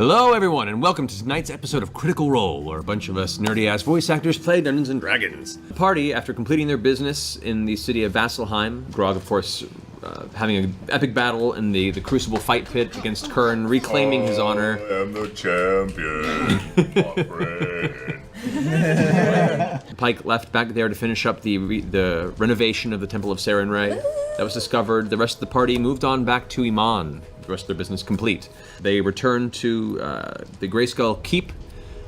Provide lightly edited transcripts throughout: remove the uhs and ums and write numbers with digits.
Hello everyone, and welcome to tonight's episode of Critical Role, where a bunch of us nerdy-ass voice actors play Dungeons & Dragons. The party, after completing their business in the city of Vasselheim, Grog, of course, having an epic battle in the Crucible fight pit against Curran, reclaiming his honor. I am the champion, my friend. Pike left back there to finish up the renovation of the Temple of Sarenrae. That was discovered. The rest of the party moved on back to Iman. The rest of their business complete. They returned to the Greyskull Keep,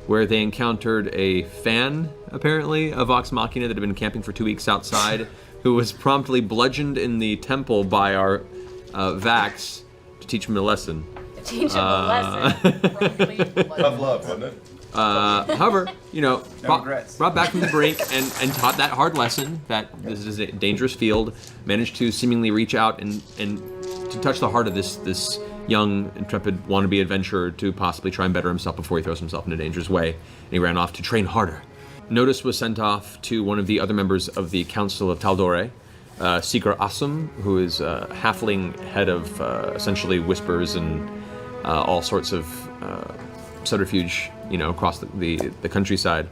where they encountered a fan, apparently, of VOX MACHINA that had been camping for 2 weeks outside, who was promptly bludgeoned in the temple by our Vax to teach him a lesson. Teach him a lesson. Tough love, wasn't it? However, brought back from the brink and taught that hard lesson that this is a dangerous field, managed to seemingly reach out and to touch the heart of this young, intrepid, wannabe adventurer to possibly try and better himself before he throws himself in a dangerous way. And he ran off to train harder. Notice was sent off to one of the other members of the Council of Taldore, Seeker Assum, who is a halfling head of essentially whispers and all sorts of subterfuge, across the countryside,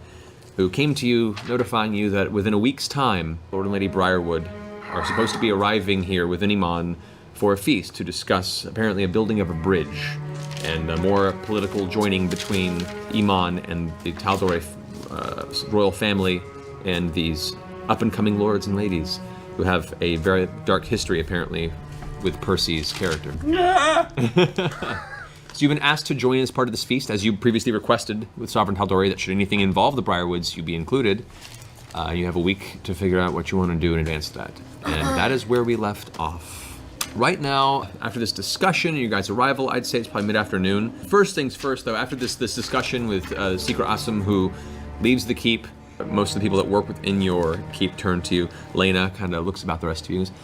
who came to you notifying you that within a week's time, Lord and Lady Briarwood are supposed to be arriving here within Iman for a feast to discuss apparently a building of a bridge and a more political joining between Iman and the Taldore royal family and these up-and-coming lords and ladies who have a very dark history apparently with Percy's character. So you've been asked to join as part of this feast, as you previously requested with Sovereign Taldore, that should anything involve the Briarwoods, you be included. You have a week to figure out what you want to do in advance of that. And that is where we left off. Right now, after this discussion and your guys' arrival, I'd say it's probably mid-afternoon. First things first, though, after this discussion with Seeker Assum, who leaves the keep, most of the people that work within your keep turn to you. Lena kind of looks about the rest of you and goes,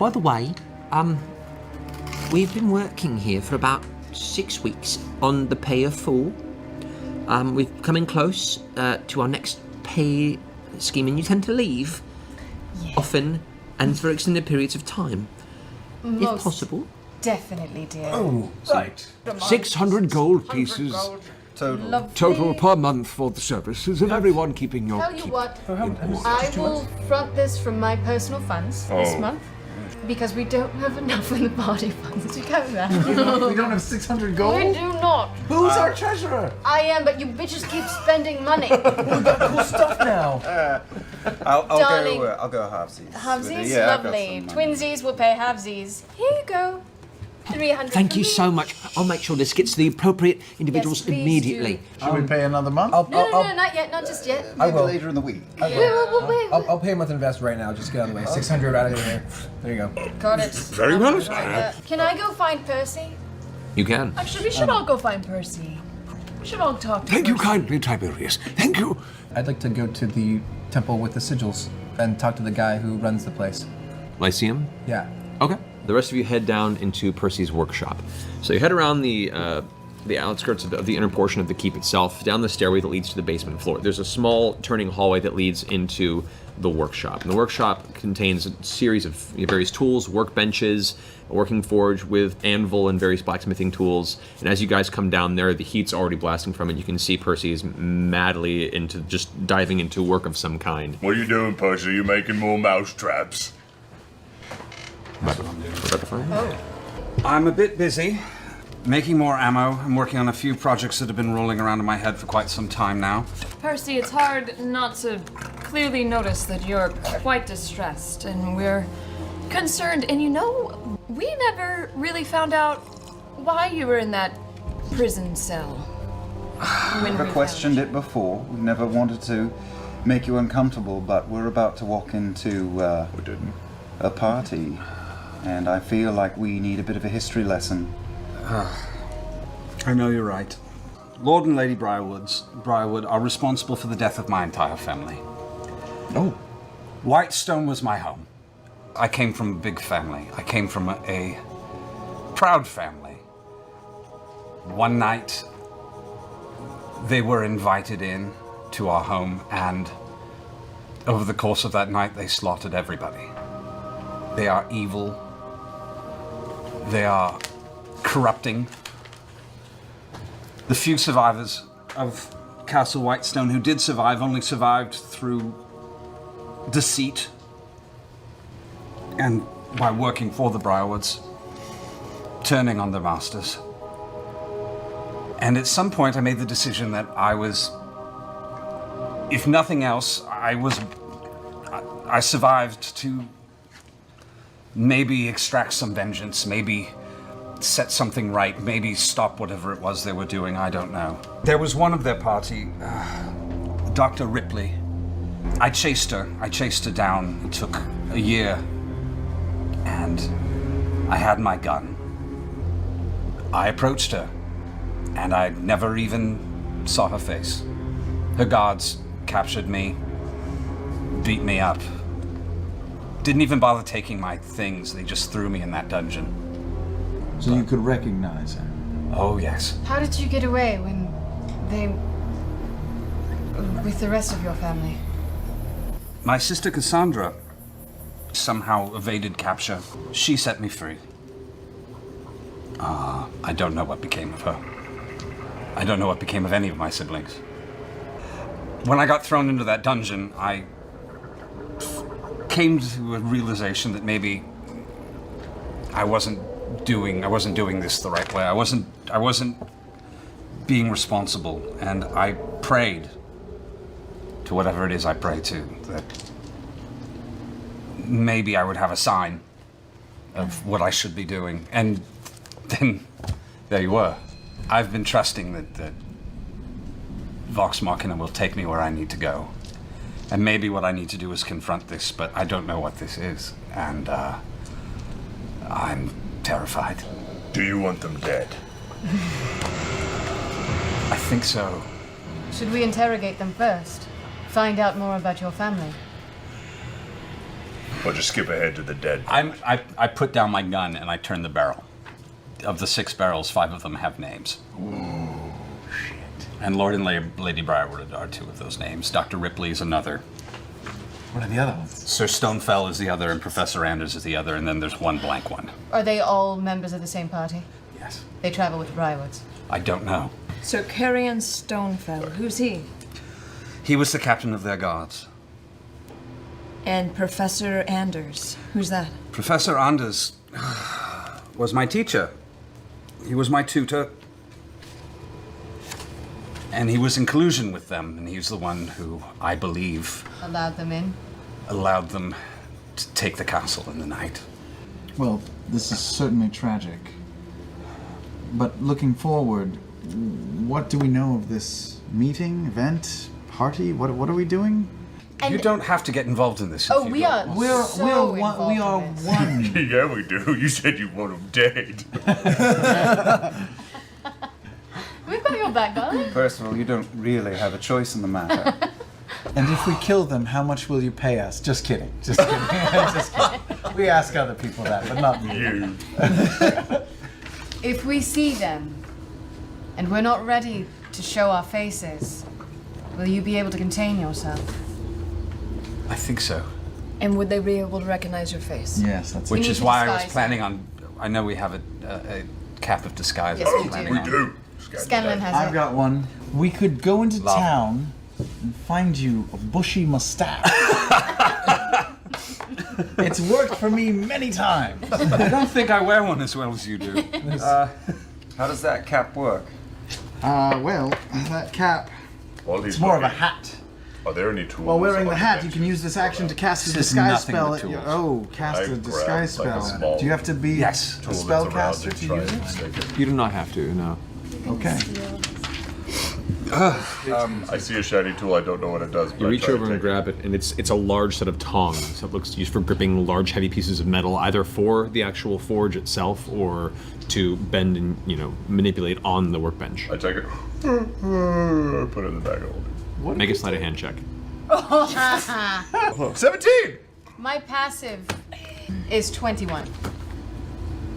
by the way, we've been working here for about 6 weeks on the pay of full. We're coming close to our next pay scheme, and you tend to leave often and for extended periods of time, if possible. Definitely, dear. Oh, right. 600 gold pieces total per month for the services of everyone keeping your Tell you keep. what, I will front this from my personal funds this month. Because we don't have enough in the party funds to cover that. We don't have 600 gold? We do not. Who's our treasurer? I am, but you bitches keep spending money. We've got cool stuff now. Darling. I'll go halvesies. Halvesies? Yeah, I've got Lovely. some money. Twinsies will pay halvesies. Here you go. 300 Thank for you me. so much. I'll make sure this gets to the appropriate individuals Yes, please immediately. Should we pay another month? No, not yet. Not just yet. Maybe later in the week. We'll wait. I'll pay him with invest right now. Just get out of the way. 600 out of here. There you go. Got it. Very well. Can I go find Percy? you can. Actually, we should all go find Percy. We should all talk to Thank you Percy. kindly, Tiberius. Thank you. I'd like to go to the temple with the sigils and talk to the guy who runs the place. Lyceum? Yeah. Okay. The rest of you head down into Percy's workshop. So you head around the outskirts of the inner portion of the keep itself, down the stairway that leads to the basement floor. There's a small turning hallway that leads into the workshop. And the workshop contains a series of various tools, workbenches, a working forge with anvil and various blacksmithing tools. And as you guys come down there, the heat's already blasting from it. You can see Percy is madly into just diving into work of some kind. What are you doing, Percy? You making more mouse traps? I'm a bit busy, making more ammo. I'm working on a few projects that have been rolling around in my head for quite some time now. Percy, it's hard not to clearly notice that you're quite distressed, and we're concerned. And we never really found out why you were in that prison cell. We've never questioned it before. We've never wanted to make you uncomfortable, but we're about to walk into a party, and I feel like we need a bit of a history lesson. I know you're right. Lord and Lady Briarwood are responsible for the death of my entire family. Oh. Whitestone was my home. I came from a big family. I came from a proud family. One night, they were invited in to our home, and over the course of that night, they slaughtered everybody. They are evil. They are corrupting. The few survivors of Castle Whitestone who did survive only survived through deceit and by working for the Briarwoods, turning on their masters. And at some point I made the decision that I was, if nothing else, I survived to maybe extract some vengeance, maybe set something right, maybe stop whatever it was they were doing, I don't know. There was one of their party, Dr. Ripley. I chased her down. It took a year, and I had my gun. I approached her, and I never even saw her face. Her guards captured me, beat me up. Didn't even bother taking my things, they just threw me in that dungeon. So you could recognize her? Oh, yes. How did you get away when they... with the rest of your family? My sister Cassandra somehow evaded capture. She set me free. I don't know what became of her. I don't know what became of any of my siblings. When I got thrown into that dungeon, I came to a realization that maybe I wasn't doing this the right way. I wasn't being responsible, and I prayed to whatever it is I pray to, that maybe I would have a sign of what I should be doing. And then there you were. I've been trusting that VOX MACHINA will take me where I need to go. And maybe what I need to do is confront this, but I don't know what this is. And I'm terrified. Do you want them dead? I think so. Should we interrogate them first? Find out more about your family? Or just skip ahead to the dead? I put down my gun and I turn the barrel. Of the 6 barrels, 5 of them have names. Ooh, shit. And Lord and Lady Briarwood are 2 of those names. Dr. Ripley is another. What are the other ones? Sir Stonefell is the other, and Professor Anders is the other, and then there's one blank one. Are they all members of the same party? Yes. They travel with the Briarwoods? I don't know. Sir Carrion Stonefell, who's he? He was the captain of their guards. And Professor Anders, who's that? Professor Anders was my teacher. He was my tutor. And he was in collusion with them, and he's the one who, I believe, Allowed them in? allowed them to take the castle in the night. Well, this is certainly tragic. But looking forward, what do we know of this meeting, event, party? What are we doing? You don't have to get involved in this. Oh, we are We are one. Yeah, we do. You said you want them dead. We've got your back, darling. First of all, you don't really have a choice in the matter. And if we kill them, how much will you pay us? Just kidding. Just kidding. Just kidding. We ask other people that, but not you. If we see them, and we're not ready to show our faces, will you be able to contain yourself? I think so. And would they be able to recognize your face? Yes, that's Which need is to why I was disguise planning on. I know we have a cap of disguise. Yes, I was we do. planning We on. do. Scanlan has I've it. got one. We could go into Love. town and find you a bushy mustache. It's worked for me many times. I don't think I wear one as well as you do. How does that cap work? Well, that cap, it's more of a hat. Are there any tools? While wearing the on hat, you bench? can use this action to cast a This is disguise nothing spell but at your... tools. cast I a grabbed, disguise like, a spell. small Do you have to be Yes. a Tool that's around spellcaster it, to try use and it? stick it. You do not have to, no. Okay. I see a shiny tool. I don't know what it does. But You I reach try to over and take grab it, and it's a large set of tongs that looks used for gripping large, heavy pieces of metal, either for the actual forge itself or to bend and manipulate on the workbench. I take it. Put it in the bag of holding. Make a sleight of hand check. 17. My passive is 21.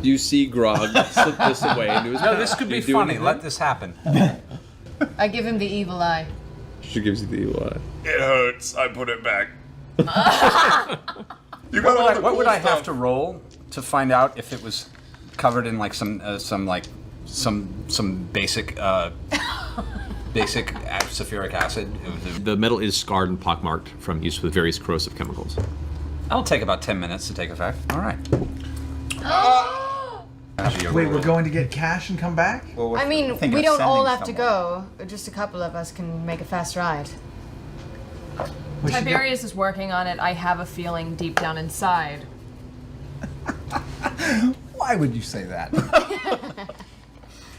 You see Grog slip this away into his No, this could be funny. Let this happen. I give him the evil eye. She gives you the evil eye. It hurts. I put it back. You got all the What cool would I stuff. have to roll to find out if it was covered in like some basic basic sulfuric acid. The metal is scarred and pockmarked from use with various corrosive chemicals. That'll take about 10 minutes to take effect. All right. Wait, we're going to get cash and come back? Well, I mean, we don't all have to go. Just a couple of us can make a fast ride. Tiberius is working on it. I have a feeling deep down inside. Why would you say that?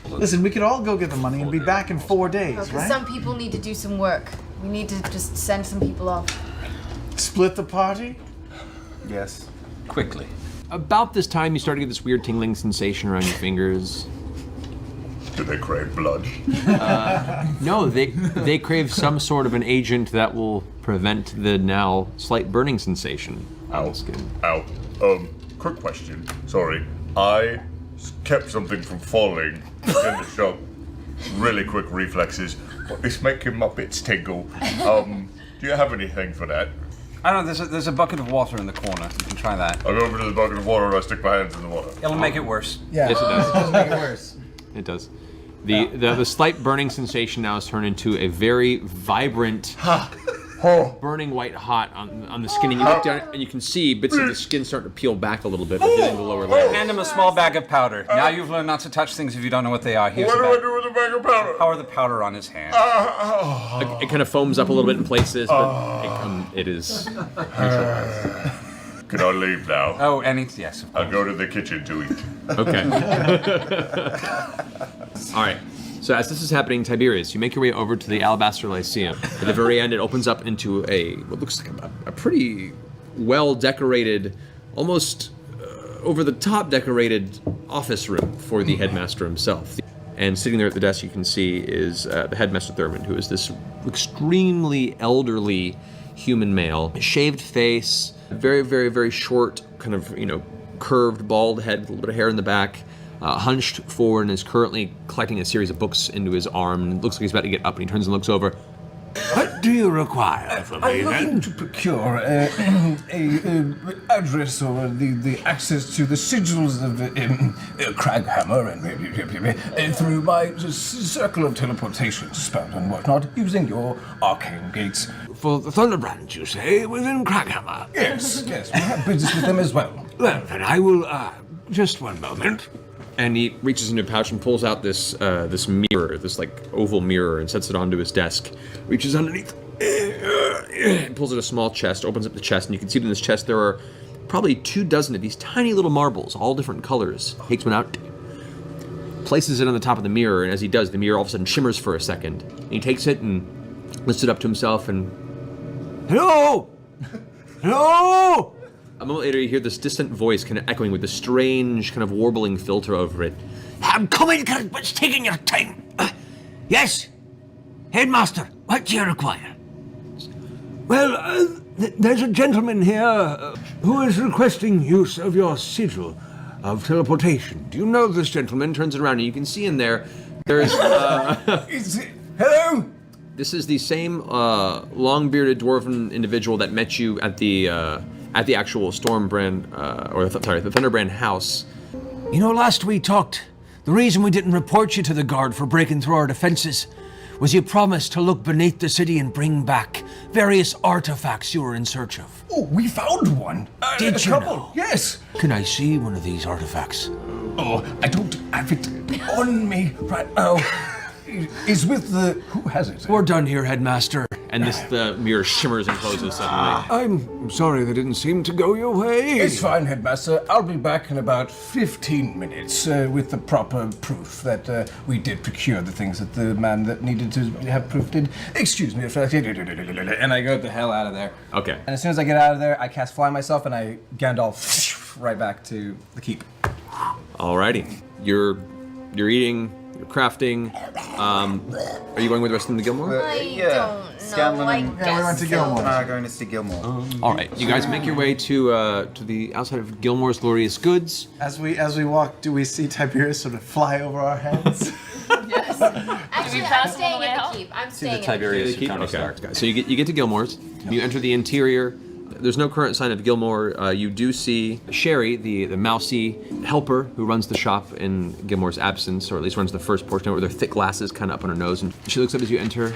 Listen, we could all go get the money and be back in 4 days, Because right? some people need to do some work. We need to just send some people off. Split the party? Yes. Quickly. About this time, you start to get this weird tingling sensation around your fingers. Do they crave blood? No, they crave some sort of an agent that will prevent the now slight burning sensation on the skin. Ow. Quick question. Sorry. I kept something from falling in the shop. Really quick reflexes. But it's making my bits tingle. Do you have anything for that? I don't know, there's a bucket of water in the corner. You can try that. I go over to the bucket of water and I stick my hands in the water. It'll make it worse. Yeah. Yes, it does. It does make it worse. It does. The slight burning sensation now has turned into a very vibrant, burning white hot on the skin. And you look down and you can see bits of the skin starting to peel back a little bit, hitting the lower layer. Hand him a small bag of powder. Now you've learned not to touch things if you don't know what they are. Here's What a do bag. I do with the bag of powder? Pour the powder on his hand. It kind of foams up a little bit in places, but it is neutralized. Can I leave now? Oh, yes, of course. I'll go to the kitchen to eat. Okay. All right. So as this is happening, Tiberius, you make your way over to the Alabaster Lyceum. At the very end, it opens up into what looks like a pretty well-decorated, almost over-the-top decorated office room for the headmaster himself. And sitting there at the desk, you can see, is the headmaster Thurmond, who is this extremely elderly human male, shaved face, very, very, very short, kind of, curved, bald head, with a little bit of hair in the back, hunched forward, and is currently collecting a series of books into his arm. And it looks like he's about to get up, and he turns and looks over. What do you require from me, I'm looking to procure a address or the access to the sigils of Craghammer and through my circle of teleportation spell and whatnot, using your arcane gates. For the Thunderbrand, you say, within Craghammer? Yes, we have business with them as well. Well, then I will, just one moment. And he reaches into a pouch and pulls out this mirror, this oval mirror, and sets it onto his desk. Reaches underneath, pulls out a small chest, opens up the chest, and you can see in this chest there are probably 24 of these tiny little marbles, all different colors. Takes one out, places it on the top of the mirror, and as he does, the mirror all of a sudden shimmers for a second. And he takes it and lifts it up to himself and... Hello! Hello! A moment later, you hear this distant voice kind of echoing with a strange kind of warbling filter over it. I'm coming, but it's taking your time. Yes? Headmaster, what do you require? Well, there's a gentleman here who is requesting use of your sigil of teleportation. Do you know this gentleman? Turns it around and you can see in there, there's... Hello? This is the same long-bearded dwarven individual that met you at the actual Stormbrand, the Thunderbrand house. You know, last we talked, the reason we didn't report you to the guard for breaking through our defenses was you promised to look beneath the city and bring back various artifacts you were in search of. Oh, we found one. Did you couple. know? Yes. Can I see one of these artifacts? Oh, I don't have it on me right now. Is with the... Who has it? We're done here, Headmaster. And the mirror shimmers and closes suddenly. I'm sorry that didn't seem to go your way. It's fine, Headmaster. I'll be back in about 15 minutes with the proper proof that we did procure the things that the man that needed to have proof did. Excuse me if I... And I go the hell out of there. Okay. And as soon as I get out of there, I cast Fly myself and I Gandalf right back to the keep. Alrighty. You're eating, you're crafting. Are you going with the rest of them to Gilmore? I don't know. I Yeah, we went to Gilmore. Going to see Gilmore. Alright, you guys make your way to the outside of Gilmore's Glorious Goods. As we walk, do we see Tiberius sort of fly over our heads? Yes. Actually, I'm pass staying on the way at out? the keep. I'm See staying the at the keep. Tiberius Okay. So you get to Gilmore's. You enter the interior. there's no current sign of Gilmore. You do see Sherry, the mousy helper who runs the shop in Gilmore's absence, or at least runs the first portion of it, with her thick glasses kind of up on her nose. And she looks up as you enter,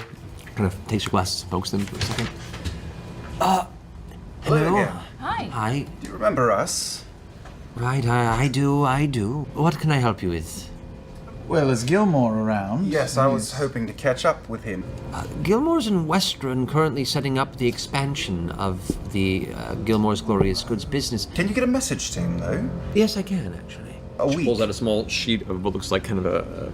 kind of takes her glasses, pokes them for a second. Hello again. Hi. Hi. Do you remember us? Right, I do. What can I help you with? Well, is Gilmore around? Yes, I was hoping to catch up with him. Gilmore's in Westron currently setting up the expansion of the Gilmore's Glorious Goods business. Can you get a message to him, though? Yes, I can, actually. A She week. pulls out a small sheet of what looks like kind of a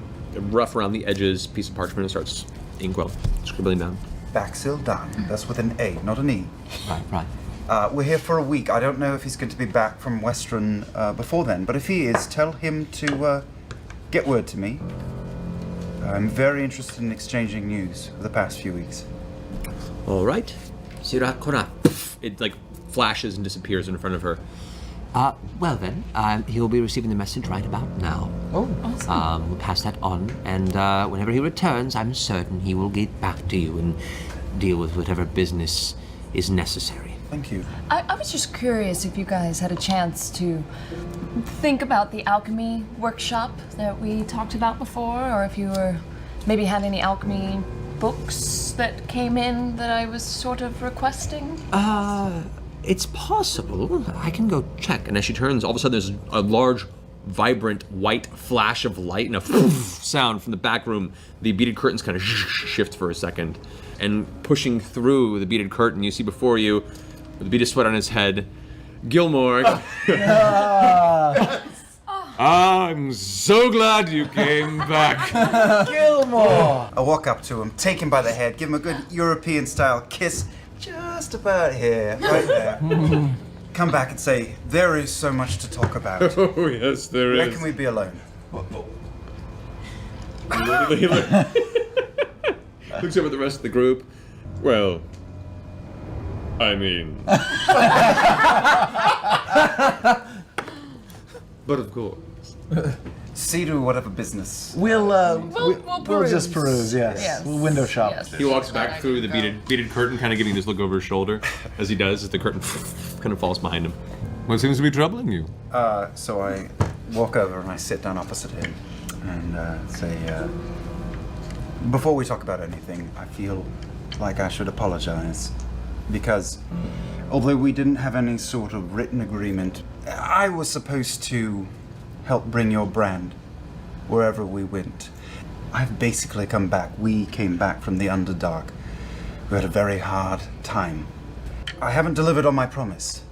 rough around the edges piece of parchment and starts inkwell scribbling down. Baxil Dan. That's with an A, not an E. Right. We're here for a week. I don't know if he's going to be back from Western before then, but if he is, tell him to get word to me. I'm very interested in exchanging news of the past few weeks. All right. Sirat Kora. It like flashes and disappears in front of her. Well then, he'll be receiving the message right about now. Oh, Awesome. We'll pass that on, and whenever he returns, I'm certain he will get back to you and deal with whatever business is necessary. Thank you. I was just curious if you guys had a chance to think about the alchemy workshop that we talked about before, or if you were maybe had any alchemy books that came in that I was sort of requesting. It's possible. I can go check. And as she turns, all of a sudden there's a large, vibrant, white flash of light and a sound from the back room. The beaded curtains kind of shift for a second. And pushing through the beaded curtain, you see before you, with a bead of sweat on his head, Gilmore. I'm so glad you came back. Gilmore! I walk up to him, take him by the head, give him a good European-style kiss, just about here, right there. Come back and say, there is so much to talk about. Oh, yes, there Where is. can we be alone? He looks over at the rest of the group. Well, I mean. But of course. See to whatever business. We'll peruse. just peruse, yes. Yes. We'll window shop. Yes. He walks back through the beaded curtain, kind of giving this look over his shoulder. As he does, as the curtain kind of falls behind him. What seems to be troubling you? So I walk over and I sit down opposite him and say, before we talk about anything, I feel like I should apologize. Because although we didn't have any sort of written agreement, I was supposed to help bring your brand wherever we went. I've basically come back. We came back from the Underdark. We had a very hard time. I haven't delivered on my promise.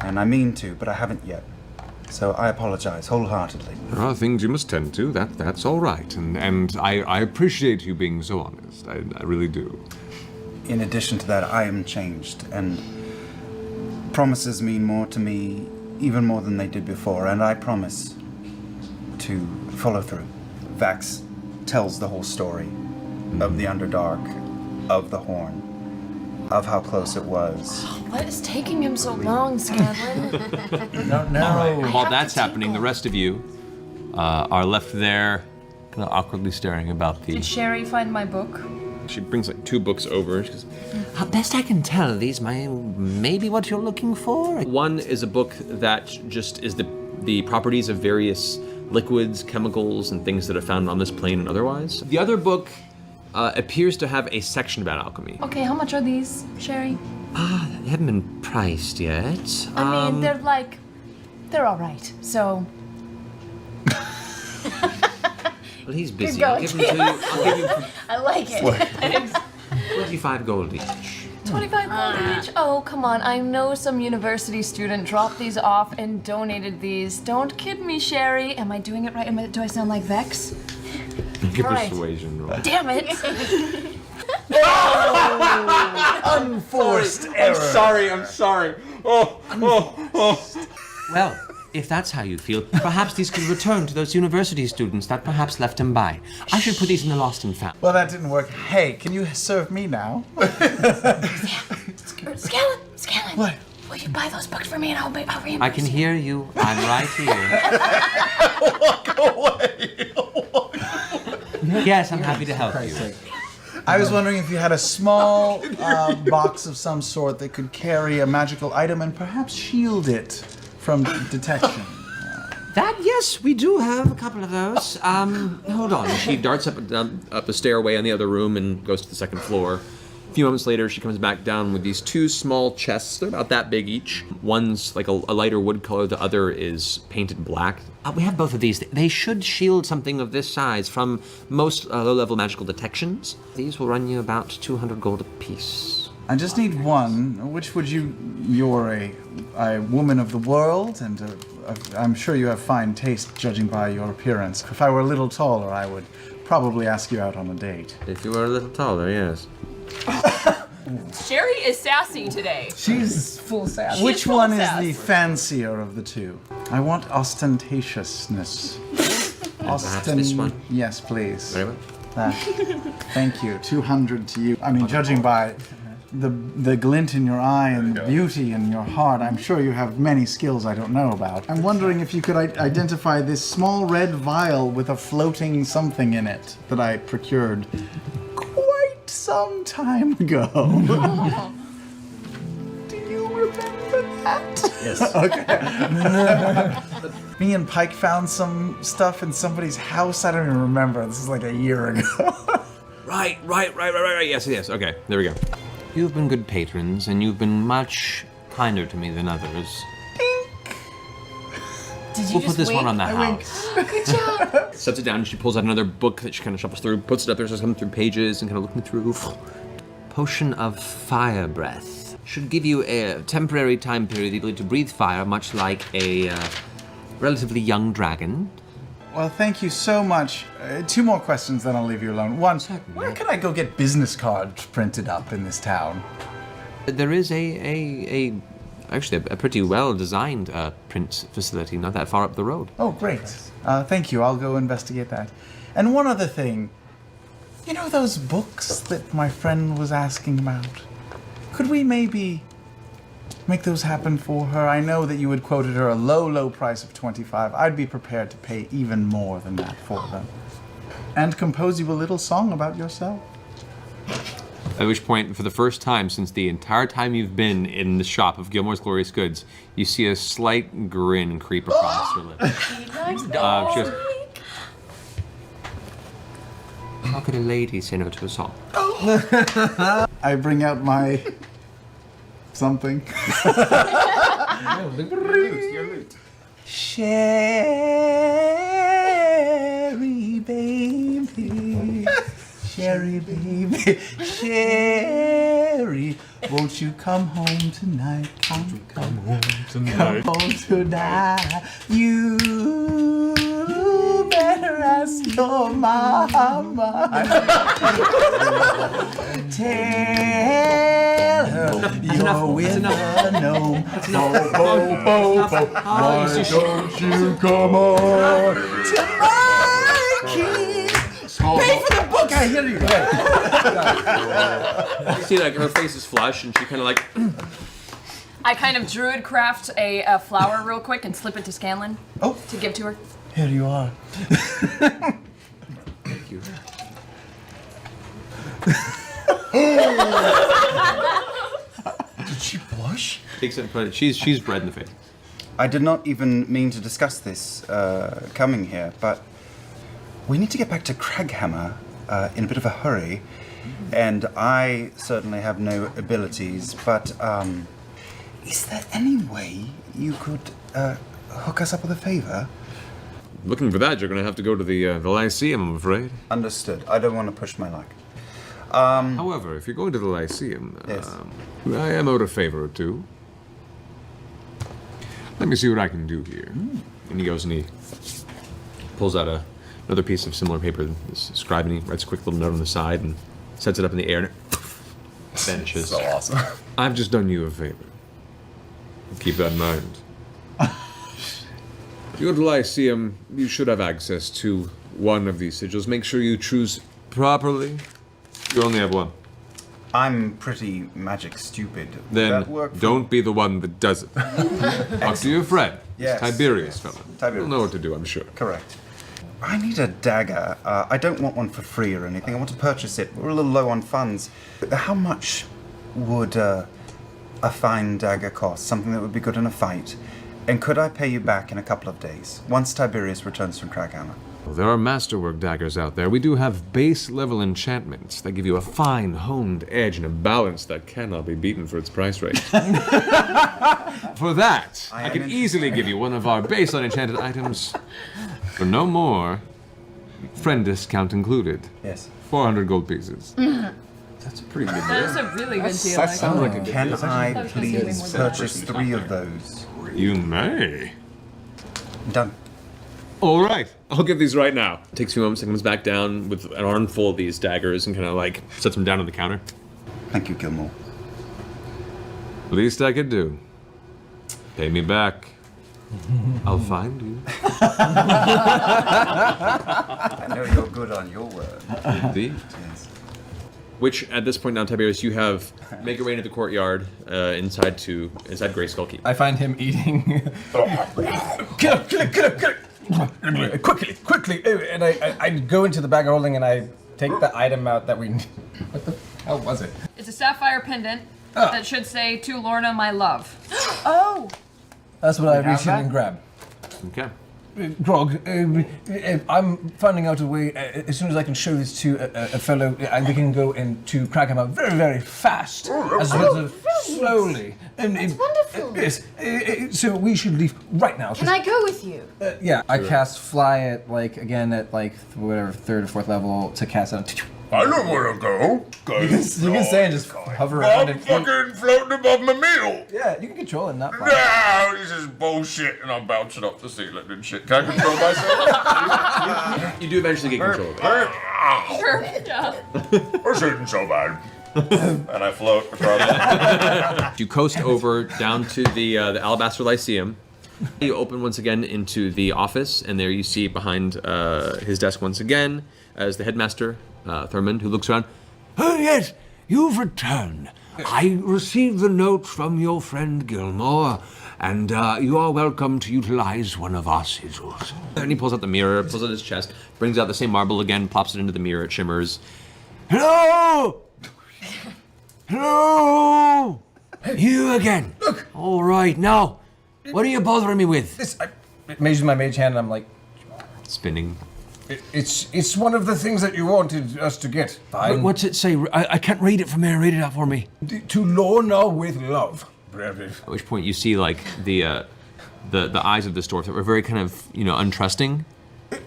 And I mean to, but I haven't yet. So I apologize wholeheartedly. There are things you must tend to. That's all right. And I appreciate you being so honest. I really do. In addition to that, I am changed, and promises mean more to me, even more than they did before, and I promise to follow through. Vax tells the whole story of the Underdark, of the Horn, of how close it was. What is taking him so long, Scanlan? No. While that's happening, the rest of you are left there, kind of awkwardly staring about the. Did Sherry find my book? She brings like 2 books over. She goes, Best I can tell, these may be what you're looking for. one is a book that just is the properties of various liquids, chemicals, and things that are found on this plane and otherwise. The other book appears to have a section about alchemy. Okay, how much are these, Sherry? They haven't been priced yet. I mean, they're all right. So Well, he's busy. going. I'll give him to you. I'll give him I like it. 25 gold each. 25 gold each? Oh, come on. I know some university student dropped these off and donated these. Don't kid me, Sherry. Am I doing it right? Do I sound like Vex? Give Right. persuasion roll. Damn it. Unforced error. I'm sorry. Well, if that's how you feel, perhaps these could return to those university students that perhaps left them by. I should put these in the lost and found. Well, that didn't work. Hey, can you serve me now? Scanlan. What? Will you buy those books for me and I'll reimburse I can hear you. I'm right here. Walk away. Yes, I'm happy to help you. I was wondering if you had a small box of some sort that could carry a magical item and perhaps shield it from detection. That, yes, we do have a couple of those. Hold on. She darts up a stairway on the other room and goes to the second floor. A few moments later, she comes back down with these two small chests. They're about that big each. One's like a lighter wood color. The other is painted black. We have both of these. They should shield something of this size from most low-level magical detections. These will run you about 200 gold apiece. I just need one. Which would you... You're a woman of the world, and I'm sure you have fine taste, judging by your appearance. If I were a little taller, I would probably ask you out on a date. If you were a little taller, yes. Sherry is sassy today. She's full sass. Which one is the fancier of the two? I want ostentatiousness. Perhaps this one? Yes, please. Very well. Thank you. 200 to you. I mean, judging by the glint in your eye and the beauty in your heart, I'm sure you have many skills I don't know about. I'm wondering if you could identify this small red vial with a floating something in it that I procured some time ago. Do you remember that? Yes. Okay. Me and Pike found some stuff in somebody's house. I don't even remember. This is like a year ago. Right. Yes. Okay, there we go. You've been good patrons, and you've been much kinder to me than others. Did you We'll just put this wink? one on the house. Good job. Sets it down and she pulls out another book that she kind of shuffles through, puts it up there, starts coming through pages and kind of looking through. Potion of fire breath. Should give you a temporary time period, the ability to breathe fire, much like a relatively young dragon. Well, thank you so much. 2 more questions, then I'll leave you alone. One, where can I go get business cards printed up in this town? There is actually a pretty well-designed print facility not that far up the road. Oh, great. Thank you. I'll go investigate that. And one other thing. You know those books that my friend was asking about? Could we maybe make those happen for her? I know that you had quoted her a low price of 25. I'd be prepared to pay even more than that for them. And compose you a little song about yourself. At which point, for the first time since the entire time you've been in the shop of Gilmore's Glorious Goods, you see a slight grin creep across her lips. He likes She goes, How could a lady say no to a song? I bring out my something. Sherry baby, Sherry baby, Sherry, won't you come home tonight? Come home tonight. Come home tonight. You better ask your mama. Tell her you're with her gnome. Why don't you come on to my key? Pay for the book, I hear you. You see, like, her face is flush, and she kind of like... I kind of druid craft a flower real quick and slip it to Scanlan to give to her. Here you are. Thank you. Did she blush? Takes it, but she's red in the face. I did not even mean to discuss this coming here, but we need to get back to Craghammer in a bit of a hurry, and I certainly have no abilities, but is there any way you could hook us up with a favor? Looking for that, you're going to have to go to the Lyceum, I'm afraid. Understood. I don't want to push my luck. However, if you're going to the Lyceum, I am owed a favor or two. Let me see what I can do here. And he goes and he pulls out another piece of similar paper, this scribe, and he writes a quick little note on the side and sets it up in the air, and it vanishes. So awesome. I've just done you a favor. Keep that in mind. If you go to Lyceum, you should have access to one of these sigils. Make sure you choose properly. You only have one. I'm pretty magic stupid. Would Then that work for- don't be the one that does it. Talk to your friend, Yes, Tiberius yes. fella. Tiberius. He'll know what to do, I'm sure. Correct. I need a dagger. I don't want one for free or anything. I want to purchase it. We're a little low on funds. How much would a fine dagger cost? Something that would be good in a fight. And could I pay you back in a couple of days, once Tiberius returns from Kraghammer? Well, there are masterwork daggers out there. We do have base-level enchantments that give you a fine, honed edge and a balance that cannot be beaten for its price range. For that, I can easily give you one of our baseline enchanted items for no more, friend discount included. Yes. 400 gold pieces. That's a pretty good deal. That is a really good deal. That sounds like a good Can deal. I please purchase 3 of those? You may. Done. All right, I'll give these right now. Takes a few moments and comes back down with an armful of these daggers and kind of like sets them down on the counter. Thank you, Gilmore. Least I could do. Pay me back. I'll find you. I know you're good on your word. Indeed. Yes. Which, at this point now, Tiberius, you have make your way into the courtyard inside Grey Skull Keep. I find him eating. Kill it! Quickly! And I go into the bag of holding and I take the item out that we. What the hell was it? It's a sapphire pendant that should say, "To Lorna, my love." Oh! That's what I reach in and grab. Okay. Grog, I'm finding out a way, as soon as I can show this to a fellow, we can go into Kraghammer very, very fast, as well as slowly. That's wonderful. Yes, so we should leave right now. Can I go with you? Yeah, I cast Fly at, again, at, whatever, 3rd or 4th level to cast out. I know where to go. You can stay and just hover around I'm fucking floating above my meal. Yeah, you can control it, not fly. No, this is bullshit, and I'm bouncing up the ceiling and shit. Can I control myself? You do eventually get control of it. Sure. Yeah. This isn't so bad. And I float across. You coast over down to the Alabaster Lyceum. You open once again into the office, and there you see behind his desk once again as the headmaster, Thurmond, who looks around. Oh, yes, you've returned. I received the note from your friend Gilmore, and you are welcome to utilize one of our sigils. And he pulls out the mirror, pulls out his chest, brings out the same marble again, plops it into the mirror, it shimmers. Hello! Hello! You again. Look. All right, now, what are you bothering me with? I measure my mage hand and I'm like, spinning. It's one of the things that you wanted us to get. Fine. What's it say? I can't read it from here. Read it out for me. To Lorna with love. At which point you see like the eyes of this dwarf that were very kind of untrusting,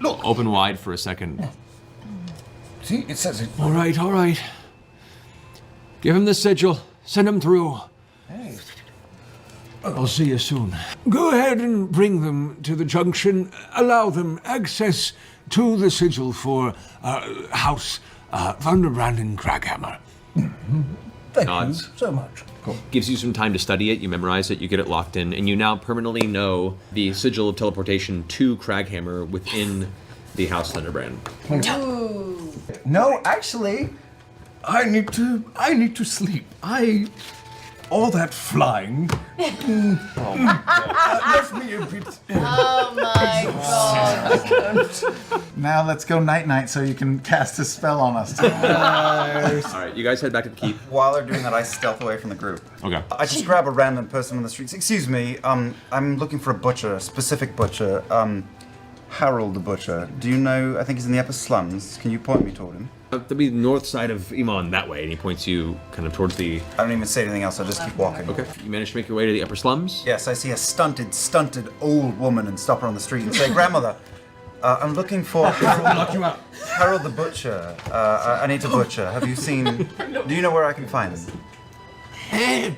open wide for a second. See, it says it. All right. Give him the sigil. Send him through. Hey. I'll see you soon. Go ahead and bring them to the junction. Allow them access to the sigil for House Thunderbrand in Kraghammer. Thank Nods. you so much. Cool. Gives you some time to study it, you memorize it, you get it locked in, and you now permanently know the sigil of teleportation to Kraghammer within the House Thunderbrand. Ooh. No, actually, I need to sleep. All that flying left me a bit. Oh my god. Now let's go night-night so you can cast a spell on us. Alright, you guys head back to the keep. While they're doing that, I stealth away from the group. Okay. I just grab a random person on the streets. Excuse me, I'm looking for a butcher, a specific butcher. Harold the Butcher. Do you know, I think he's in the upper slums. Can you point me toward him? That'd be the north side of Iman that way, and he points you kind of towards the... I don't even say anything else, I just keep walking. Okay. You manage to make your way to the upper slums? Yes, I see a stunted old woman and stop her on the street and say, Grandmother, I'm looking for Harold the Butcher. I need to butcher. Have you seen... Do you know where I can find him?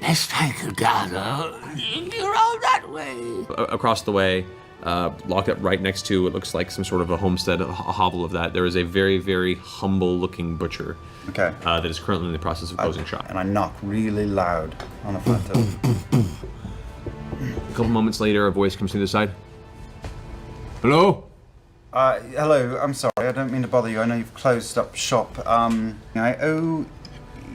Best I could gather, you're all that way. Across the way, locked up right next to what looks like some sort of a homestead, a hovel of that, there is a very, very humble-looking butcher. Okay. That is currently in the process of closing shop. And I knock really loud on the front door. A couple moments later, a voice comes through the side. Hello? Hello, I'm sorry, I don't mean to bother you. I know you've closed up shop. I owe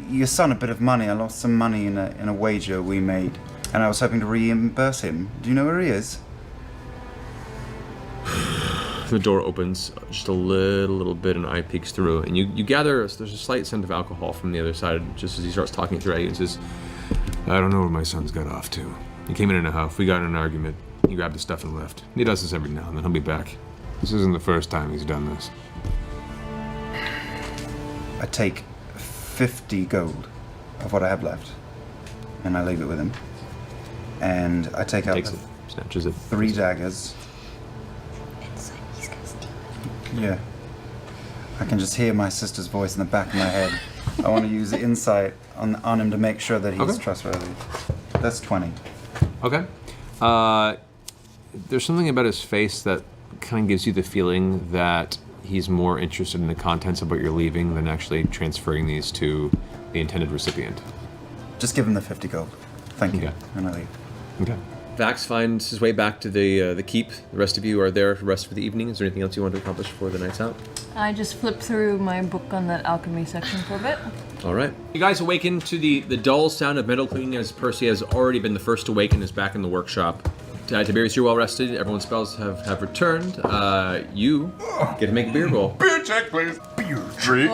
your son a bit of money. I lost some money in a wager we made, and I was hoping to reimburse him. Do you know where he is? The door opens just a little bit, and eye peeks through, and you gather there's a slight scent of alcohol from the other side. Just as he starts talking through, he says, I don't know where my son's got off to. He came in a huff. We got in an argument. He grabbed his stuff and left. He does this every now and then. He'll be back. This isn't the first time he's done this. I take 50 gold of what I have left, and I leave it with him. And I take out snatches it. 3 daggers. Yeah. I can just hear my sister's voice in the back of my head. I want to use the insight on him to make sure that he's trustworthy. That's 20. Okay. There's something about his face that kind of gives you the feeling that he's more interested in the contents of what you're leaving than actually transferring these to the intended recipient. Just give him the 50 gold. Thank you. And I leave. Okay. Vax finds his way back to the keep. The rest of you are there to rest for the evening. Is there anything else you want to accomplish before the night's out? I just flipped through my book on that alchemy section for a bit. All right. You guys awaken to the dull sound of metal clicking as Percy has already been the first to awaken, is back in the workshop. Tiberius, you're well rested. Everyone's spells have returned. You get to make a beer roll. Beer check, please. Beer. 3.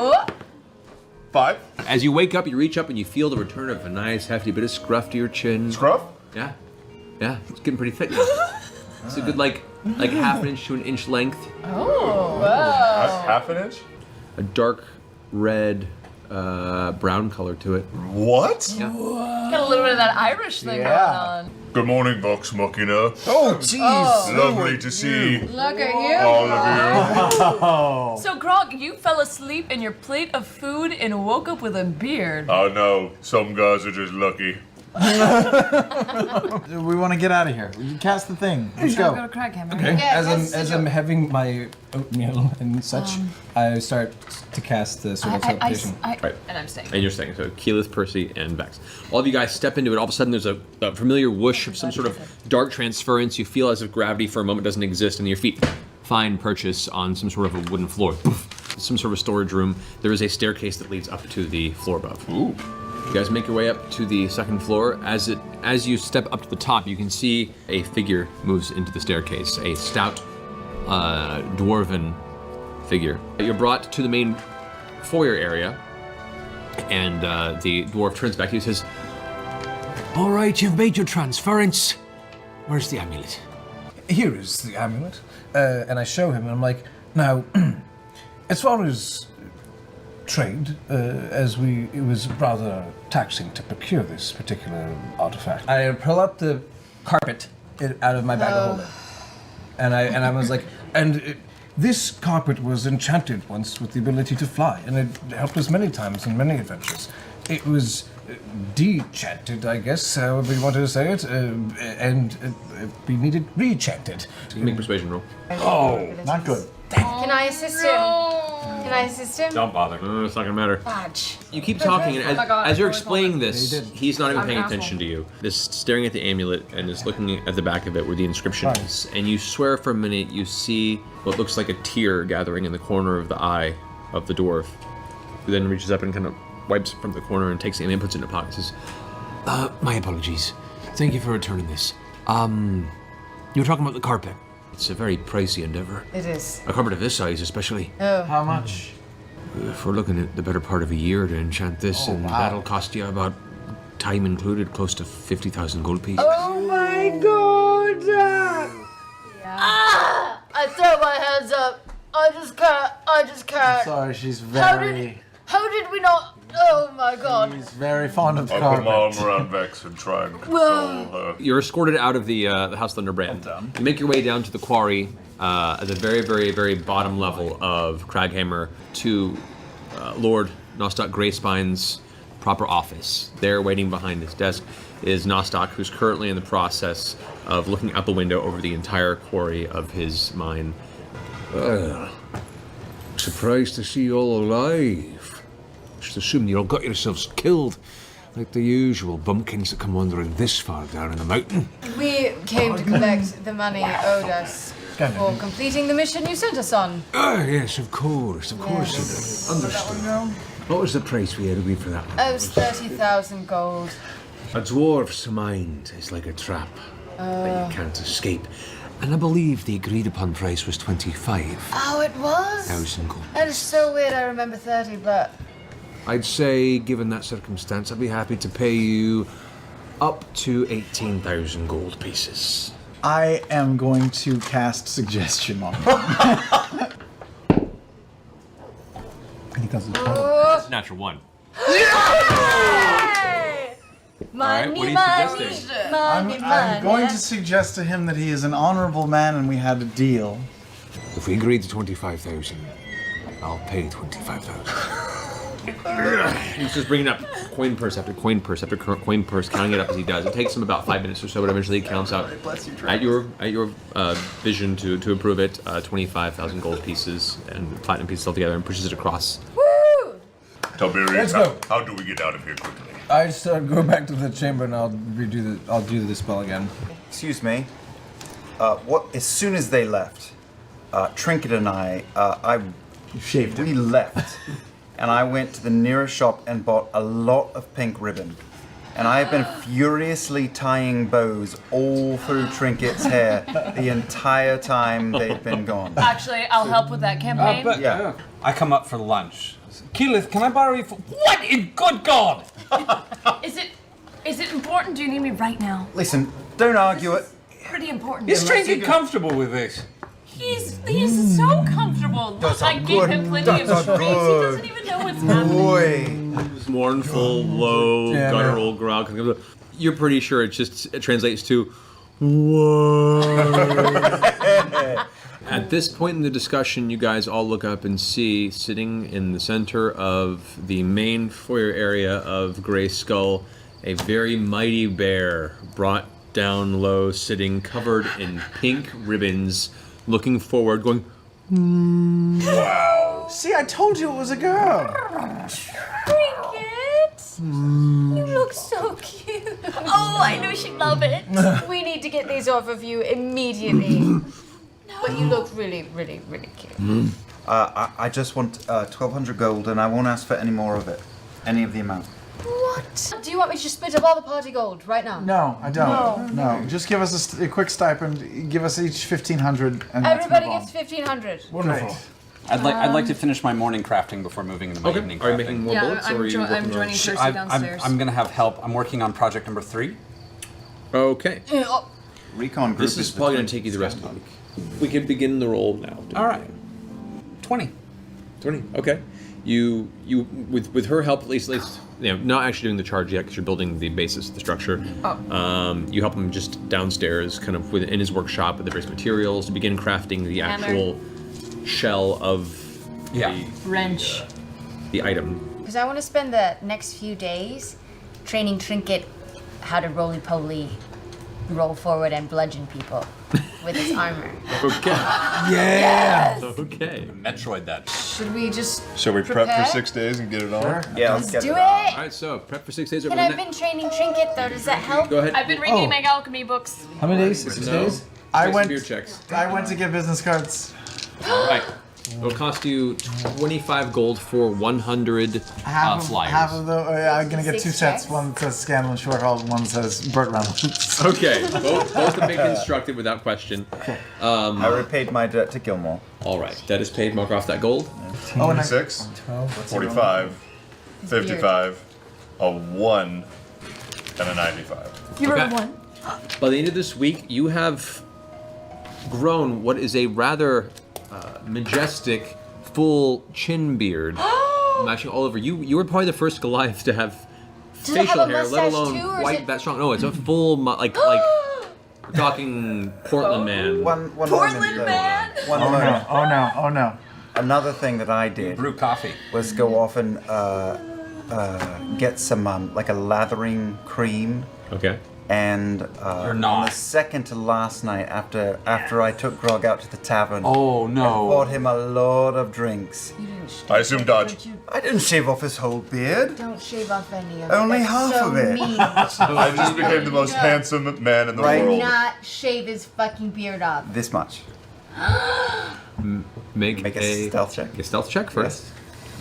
5. As you wake up, you reach up and you feel the return of a nice hefty bit of scruff to your chin. Scruff? Yeah. Yeah, it's getting pretty thick now. It's a good like half an inch to an inch length. Oh, That's half an inch? A dark red brown color to it. What? Yeah. Got a little bit of that Irish thing going on. Good morning, Vox Machina. Oh, jeez. Lovely to see Look at you. all of you. So, Grog, you fell asleep in your plate of food and woke up with a beard. Oh no, some guys are just lucky. We want to get out of here. We can cast the thing. Let's Go go. to Craghammer. Okay. Yeah, As I'm having my oatmeal and such, I start to cast the sort of teleportation. Right. And I'm staying. And you're staying. So Keyleth, Percy, and Vex. All of you guys step into it. All of a sudden, there's a familiar whoosh of some sort of dark transference. You feel as if gravity for a moment doesn't exist, and your feet find purchase on some sort of a wooden floor. Some sort of storage room. There is a staircase that leads up to the floor above. Ooh. You guys make your way up to the second floor. As you step up to the top, you can see a figure moves into the staircase. A stout, dwarven figure. You're brought to the main foyer area, and the dwarf turns back to you and says, All right, you've made your transference. Where's the amulet? Here is the amulet. And I show him, and I'm like, now, as far as trade, it was rather taxing to procure this particular artifact. I pull up the carpet out of my bag of holding, and I was like, this carpet was enchanted once with the ability to fly, and it helped us many times in many adventures. It was dechanted, I guess, however you wanted to say it, and we needed re-chanted. You can make a persuasion roll. Oh, not good. Can I assist him? Can I assist him? Don't bother. It's not gonna matter. Fudge. You keep talking, and as you're explaining this, Yeah, he did. he's not even I'm paying an attention to you. Just staring at the amulet and is looking at the back of it where the inscription is. And you swear for a minute you see what looks like a tear gathering in the corner of the eye of the dwarf, who then reaches up and kind of wipes it from the corner and takes it and puts it in a pocket and says, My apologies. Thank you for returning this. You were talking about the carpet. it's a very pricey endeavor. It is. A carpet of this size especially. Oh. How much? If we're looking at the better part of a year to enchant this, and that'll cost you about, time included, close to 50,000 gold pieces. Oh my god! I throw my hands up. I just can't. Sorry, she's How very... How did we not? Oh my god. She's very fond of I'll put my arm carpet. around Vex and try and console her. You're escorted out of the House Thunderbrand. You make your way down to the quarry at the very, very, very bottom level of Craghammer to Lord Nostock Greyspine's proper office. There, waiting behind his desk, is Nostock, who's currently in the process of looking out the window over the entire quarry of his mine. Surprised to see you all alive. Just assumed you all got yourselves killed, like the usual bumpkins that come wandering this far down in the mountain. We came to collect the money owed us for completing the mission you sent us on. Ah, yes, of course. Understood. What was the price we had agreed for that one? It was 30,000 gold. A dwarf's mind is like a trap that you can't escape. And I believe the agreed upon price was 25,000 Oh, it was? gold. That is so weird. I remember 30, but I'd say, given that circumstance, I'd be happy to pay you up to 18,000 gold pieces. I am going to cast suggestion on him. He doesn't. That's a natural one. money, what are you money, suggesting? money, I'm going money. to suggest to him that he is an honorable man and we had a deal. If we agreed to 25,000, I'll pay 25,000. He's just bringing up coin purse after coin purse after coin purse, counting it up as he does. It takes him about 5 minutes or so, but eventually he counts out at your vision to approve it 25,000 gold pieces and platinum pieces all together, and pushes it across. Woo! Tiberius, Let's go. how do we get out of here quickly? I just go back to the chamber and I'll do the spell again. Excuse me. As soon as they left, Trinket and I Shaved him. we left, and I went to the nearest shop and bought a lot of pink ribbon. And I have been furiously tying bows all through Trinket's hair the entire time they've been gone. Actually, I'll help with that campaign. Yeah. I come up for lunch. Keyleth, can I borrow you for... What in good God? Is it important? Do you need me right now? Listen, don't argue it. Pretty important. Is Trinket comfortable with this? He's so comfortable. Look, I gave him plenty of treats. He doesn't even know what's happening. Boy. Mournful, low, guttural growl. You're pretty sure it translates to whoa. At this point in the discussion, you guys all look up and see, sitting in the center of the main foyer area of Grey Skull, a very mighty bear, brought down low, sitting covered in pink ribbons, looking forward, going, Wow. See, I told you it was a girl. Trinket! You look so cute. Oh, I know she'd love it. We need to get these off of you immediately. But you look really, really, really cute. I just want 1,200 gold, and I won't ask for any more of it. Any of the amount. What? Do you want me to just split up all the party gold right now? No, I don't. No. No, just give us a quick stipend. Give us each 1,500, and let's Everybody move on. gets 1,500. Wonderful. I'd like to finish my morning crafting before moving into my evening crafting. Are you making more bullets, or are you working I'm on- joining Percy I'm downstairs. going to have help. I'm working on project number 3. Okay. Recon group This is probably going to take you the rest of the week. We can begin the roll now. All right. 20. 20. Okay. You with her help, at least not actually doing the charge yet because you're building the basis of the structure. You help him just downstairs, kind of in his workshop with the various materials to begin crafting the actual shell of Wrench. the item. Because I want to spend the next few days training Trinket how to roly-poly, roll forward, and bludgeon people with his armor. Okay. Yeah. Okay. Metroid that. Should we just Shall we prep prepare? for 6 days and get it on? Yeah, Let's let's get do it. it! All right. So prep for 6 days. But over the I've been training Trinket though, does that help? Go ahead. I've been reading my alchemy books. How many days? 6 days? I Make some went. beer checks. I went to get business cards. All right. It'll cost you 25 gold for 100 flyers. Half of the. I'm gonna get 6 two sets. checks? One says Scandal and Short Haul. One says Burt Reynolds. Okay, both have been constructed without question. I repaid my debt to Gilmore. All right, that is paid. Mark off that gold. Oh, and 6, 45, 55, a 1, and a 95. You Okay. rolled one. By the end of this week, you have grown what is a rather majestic, full chin beard, matching all over. You were probably the first Goliath to have Does it have facial a hair, let mustache alone too, or is quite it- that strong. No, it's a full like we're talking Portland man. One Portland moment, though. man! One oh moment. no! Oh no! Oh no! Another thing that I did Brew coffee. was go off and get some like a lathering cream. Okay. And You're on not. the second to last night, after I took Grog out to the tavern, Oh, I no. bought him a lot of drinks. I assume dodge. I didn't shave off his whole beard. Don't shave off any of it. Only That's half so of it. Mean. I just became the most handsome man in the Right. world. Not shave his fucking beard off. This much. Make a stealth check. A stealth check first.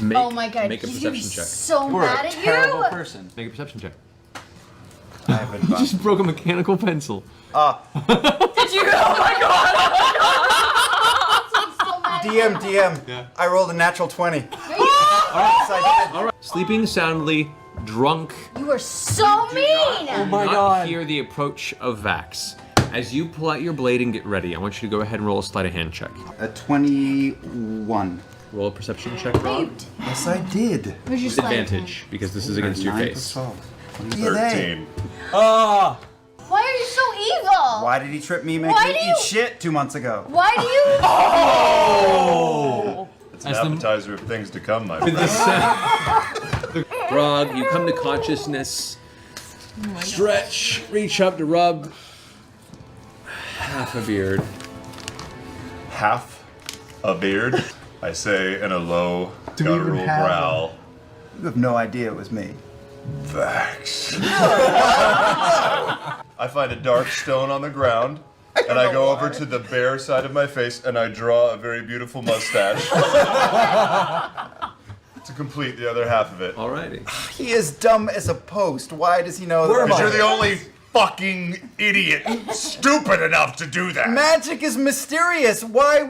Make, Oh my god, Make a he's perception check. so You're mad a at terrible you. person. Make a perception check. I have You advantage. just broke a mechanical pencil. Did you! Oh my god! DM. I rolled a natural 20. All right. All right. Sleeping soundly, drunk. You are so mean! Oh my god. Hear the approach of Vax. As you pull out your blade and get ready, I want you to go ahead and roll a sleight of hand check. A 21. Roll a perception check, Rob. Yes, I did. Where's your Advantage, because this is against your 9 face. plus 12. 13. Oh! Why are you so evil? Why did he trip me making Why me do eat you- shit 2 months ago? Why do you? Oh! It's an appetizer of things to come, my friend. Grog, you come to consciousness. Stretch, reach up to rub half a beard. Half a beard? I say in a low, Do we even guttural have growl. You have no idea it was me. Vax. I find a dark stone on the ground, and I go over to the bare side of my face, and I draw a very beautiful mustache to complete the other half of it. Alrighty. He is dumb as a post. Why does he know that? Because you're the only fucking idiot stupid enough to do that. Magic is mysterious. Why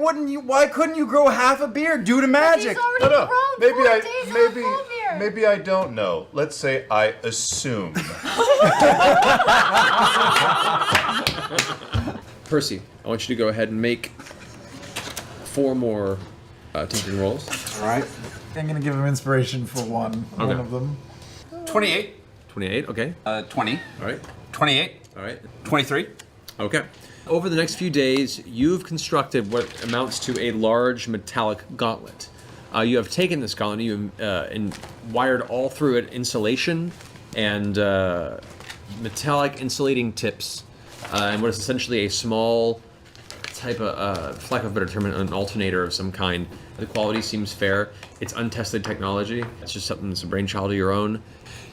couldn't you grow half a beard due to magic? No. Maybe I don't know. Let's say I assume. Percy, I want you to go ahead and make 4 more tinkering rolls. All right. I'm gonna give him inspiration for one Okay. of them. 28. 28, okay. 20. All right. 28. All right. 23. Okay. Over the next few days, you've constructed what amounts to a large metallic gauntlet. You have taken this gauntlet and wired all through it insulation and metallic insulating tips, and what is essentially a small type of, for lack of a better term, an alternator of some kind. The quality seems fair. It's untested technology. It's just something that's a brainchild of your own.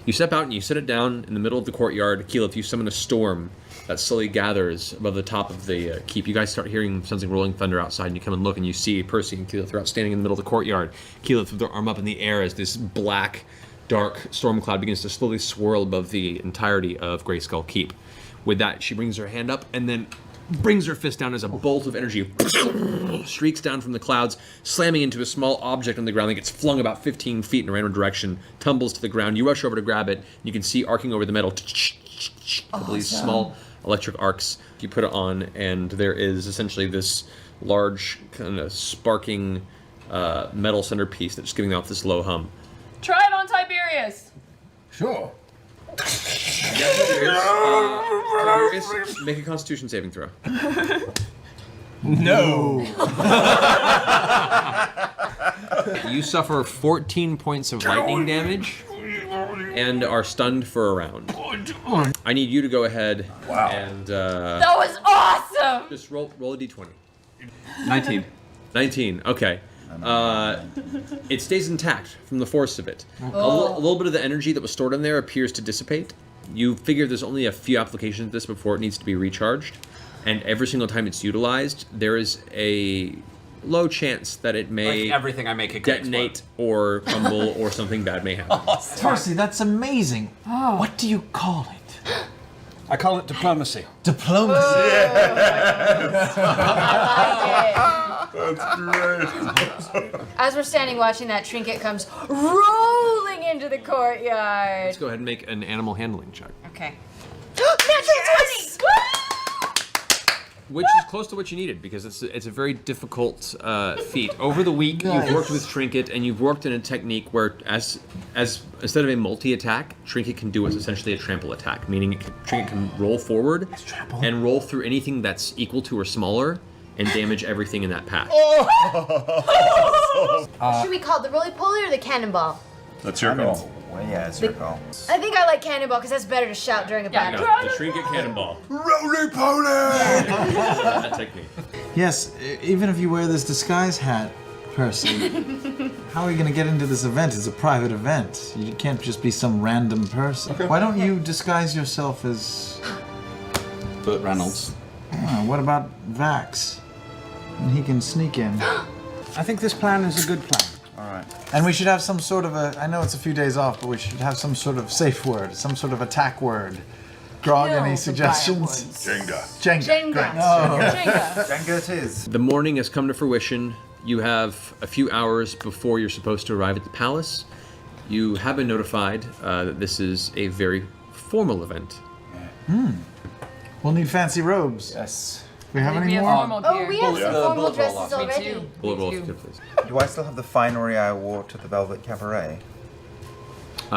You step out and you set it down in the middle of the courtyard. Keyleth, you summon a storm that slowly gathers above the top of the keep. You guys start hearing something rolling thunder outside, and you come and look, and you see Percy and Keyleth are out standing in the middle of the courtyard. Keyleth with their arm up in the air as this black, dark storm cloud begins to slowly swirl above the entirety of Greyskull Keep. With that, she brings her hand up and then brings her fist down as a bolt of energy streaks down from the clouds, slamming into a small object on the ground that gets flung about 15 feet in a random direction, tumbles to the ground. You rush over to grab it, and you can see arcing over the metal a couple of these small electric arcs. You put it on, and there is essentially this large, kind of sparking metal centerpiece that's giving off this low hum. Try it on Tiberius! Sure. Tiberius, make a Constitution saving throw. No. You suffer 14 points of lightning damage and are stunned for a round. I need you to go ahead and That was awesome! just roll a d20. 19. 19, okay. It stays intact from the force of it. A little bit of the energy that was stored in there appears to dissipate. You figure there's only a few applications of this before it needs to be recharged, and every single time it's utilized, there is a low chance that it may Like everything I make it detonate or crumble or something bad may happen. Percy, that's amazing. What do you call it? I call it diplomacy. Diplomacy. That's great. As we're standing watching that, Trinket comes rolling into the courtyard. Let's go ahead and make an animal handling check, Okay. Natural 20! which is close to what you needed because it's a very difficult feat. Over the week, you've worked with Trinket and you've worked in a technique where, as instead of a multi-attack, Trinket can do what's essentially a trample attack, meaning Trinket can roll forward and roll through anything that's equal to or smaller and damage everything in that path. Should we call it the roly-poly or the cannonball? That's your call. Well, yeah, it's your call. I think I like cannonball because that's better to shout during a battle. No, the Trinket Cannonball. Roly-poly! That technique. Yes, even if you wear this disguise hat, Percy, how are you going to get into this event? It's a private event. You can't just be some random person. Okay. Why don't you disguise yourself as... Burt Reynolds. Oh, what about Vax? And he can sneak in. I think this plan is a good plan. All right. And we should have some sort of a... I know it's a few days off, but we should have some sort of safe word, some sort of attack word. Grog, kill any the suggestions? Jenga. Jenga. Great. Jenga. Jenga it is. The morning has come to fruition. You have a few hours before you're supposed to arrive at the palace. You have been notified that this is a very formal event. We'll need fancy robes. Yes. We have any We have more? formal Oh, gear. we have some formal bullet roll dresses off. Me already. too. Bullet roll, Me if you too. could, please. Do I still have the finery I wore to the Velvet Cabaret?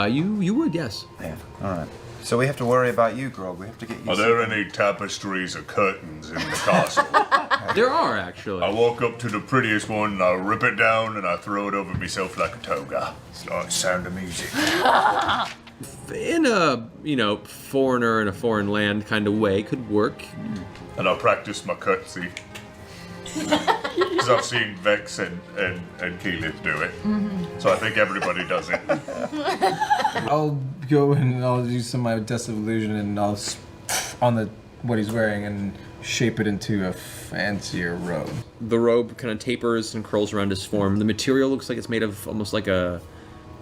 You would, yes. Yeah. All right. So we have to worry about you, Grog. We have to get you. Are there any tapestries or curtains in the castle? There are, actually. I walk up to the prettiest one, and I rip it down, and I throw it over myself like a toga. Start sound of music. In a, foreigner in a foreign land kind of way, could work. And I practice my curtsy. Because I've seen Vex and Keyleth do it. So I think everybody does it. I'll go and I'll use some of my Dust of Illusion and I'll on what he's wearing and shape it into a fancier robe. The robe kind of tapers and curls around his form. The material looks like it's made of almost like a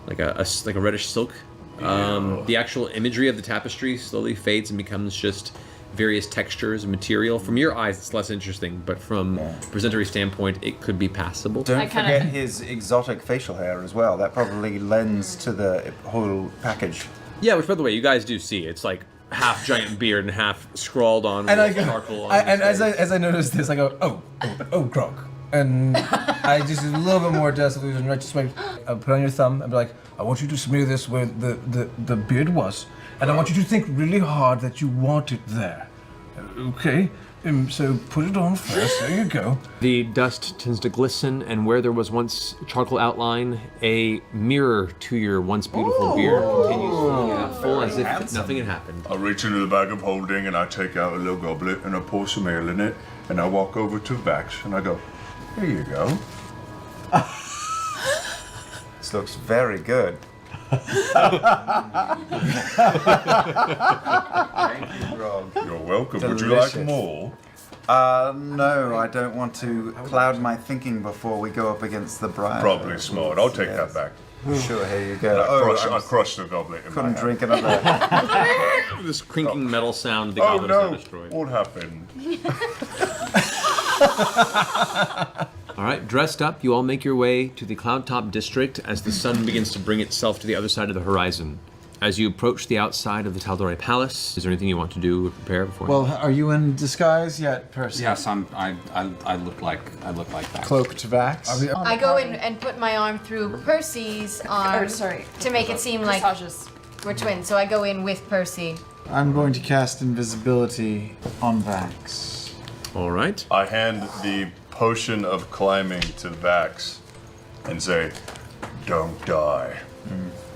reddish silk. The actual imagery of the tapestry slowly fades and becomes just various textures and material. From your eyes, it's less interesting, but from a presentary standpoint, it could be passable. Don't forget his exotic facial hair as well. That probably lends to the whole package. Yeah, which, by the way, you guys do see. It's like half giant beard and half scrawled on And I with go, charcoal on his and face. as I notice this, I go, oh, Grog. And I just do a little bit more Dust of Illusion, right? Just like, I'll put on your thumb and be like, I want you to smear this where the beard was. And I want you to think really hard that you want it there. Okay? So put it on first. There you go. The dust tends to glisten, and where there was once charcoal outline, a mirror to your once beautiful beard continues to look full as if nothing had happened. I reach into the bag of holding and I take out a little goblet and I pour some ale in it and I walk over to Vax and I go, here you go. This looks very good. Thank you, Grog. You're welcome. Delicious. Would you like more? No, I don't want to cloud my thinking before we go up against the briar. Probably smart. I'll take that back. Sure, here you go. I crushed the goblet in Couldn't my drink another. This crinking metal sound, the goblet is now destroyed. What happened? All right, dressed up, you all make your way to the Cloudtop District as the sun begins to bring itself to the other side of the horizon. As you approach the outside of the Taldore Palace, is there anything you want to do or prepare before? Well, are you in disguise yet, Percy? Yes, I look like that. Cloaked Vax? I go in and put my arm through Percy's arm to make it seem like we're twins. So I go in with Percy. I'm going to cast invisibility on Vax. All right. I hand the potion of climbing to Vax and say, don't die.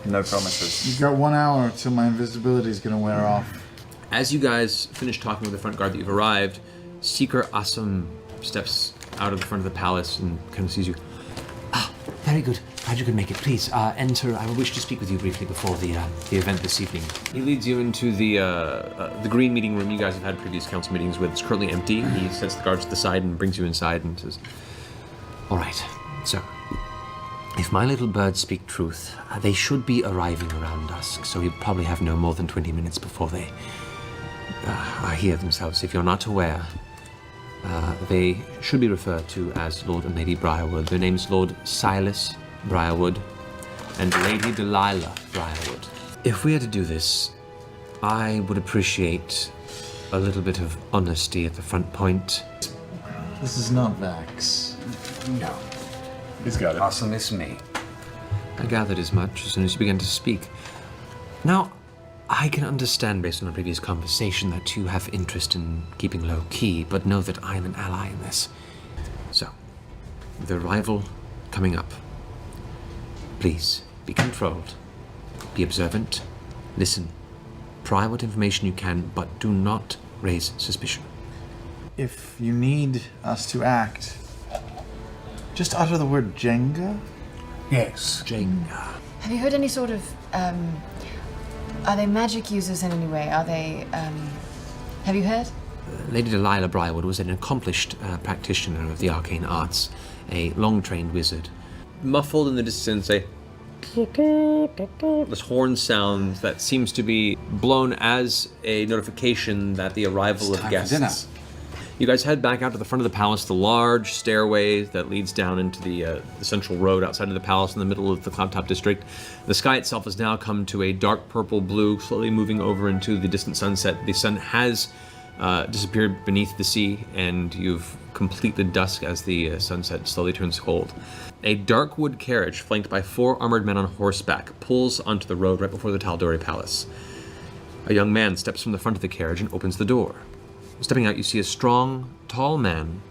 No promises. You've got 1 hour till my invisibility is going to wear off. As you guys finish talking with the front guard that you've arrived, Seeker Asum steps out of the front of the palace and kind of sees you. Very good. Glad you could make it. Please, enter. I wish to speak with you briefly before the event this evening. He leads you into the green meeting room you guys have had previous council meetings with. It's currently empty. He sets the guards to the side and brings you inside and says, All right, so if my little birds speak truth, they should be arriving around dusk, so we probably have no more than 20 minutes before they are here themselves. If you're not aware, they should be referred to as Lord and Lady Briarwood. Their name's Lord Silas Briarwood and Lady Delilah Briarwood. If we are to do this, I would appreciate a little bit of honesty at the front point. This is not Vax. No. He's got it. Awesome, it's me. I gathered as much as soon as you began to speak. Now, I can understand based on our previous conversation that you have interest in keeping low key, but know that I am an ally in this. So, with the arrival coming up, please be controlled, be observant, listen, pry what information you can, but do not raise suspicion. If you need us to act, just utter the word Jenga. Yes. Jenga. Have you heard any sort of, are they magic users in any way? Are they, have you heard? Lady Delilah Briarwood was an accomplished practitioner of the arcane arts, a long-trained wizard. Muffled in the distance, This horn sound that seems to be blown as a notification that the arrival of guests. You guys head back out to the front of the palace, the large stairway that leads down into the central road outside of the palace in the middle of the Cloudtop district. The sky itself has now come to a dark purple blue, slowly moving over into the distant sunset. The sun has disappeared beneath the sea, and you've completed dusk as the sunset slowly turns cold. A dark wood carriage, flanked by 4 armored men on horseback, pulls onto the road right before the Taldori Palace. A young man steps from the front of the carriage and opens the door. Stepping out, you see a strong, tall man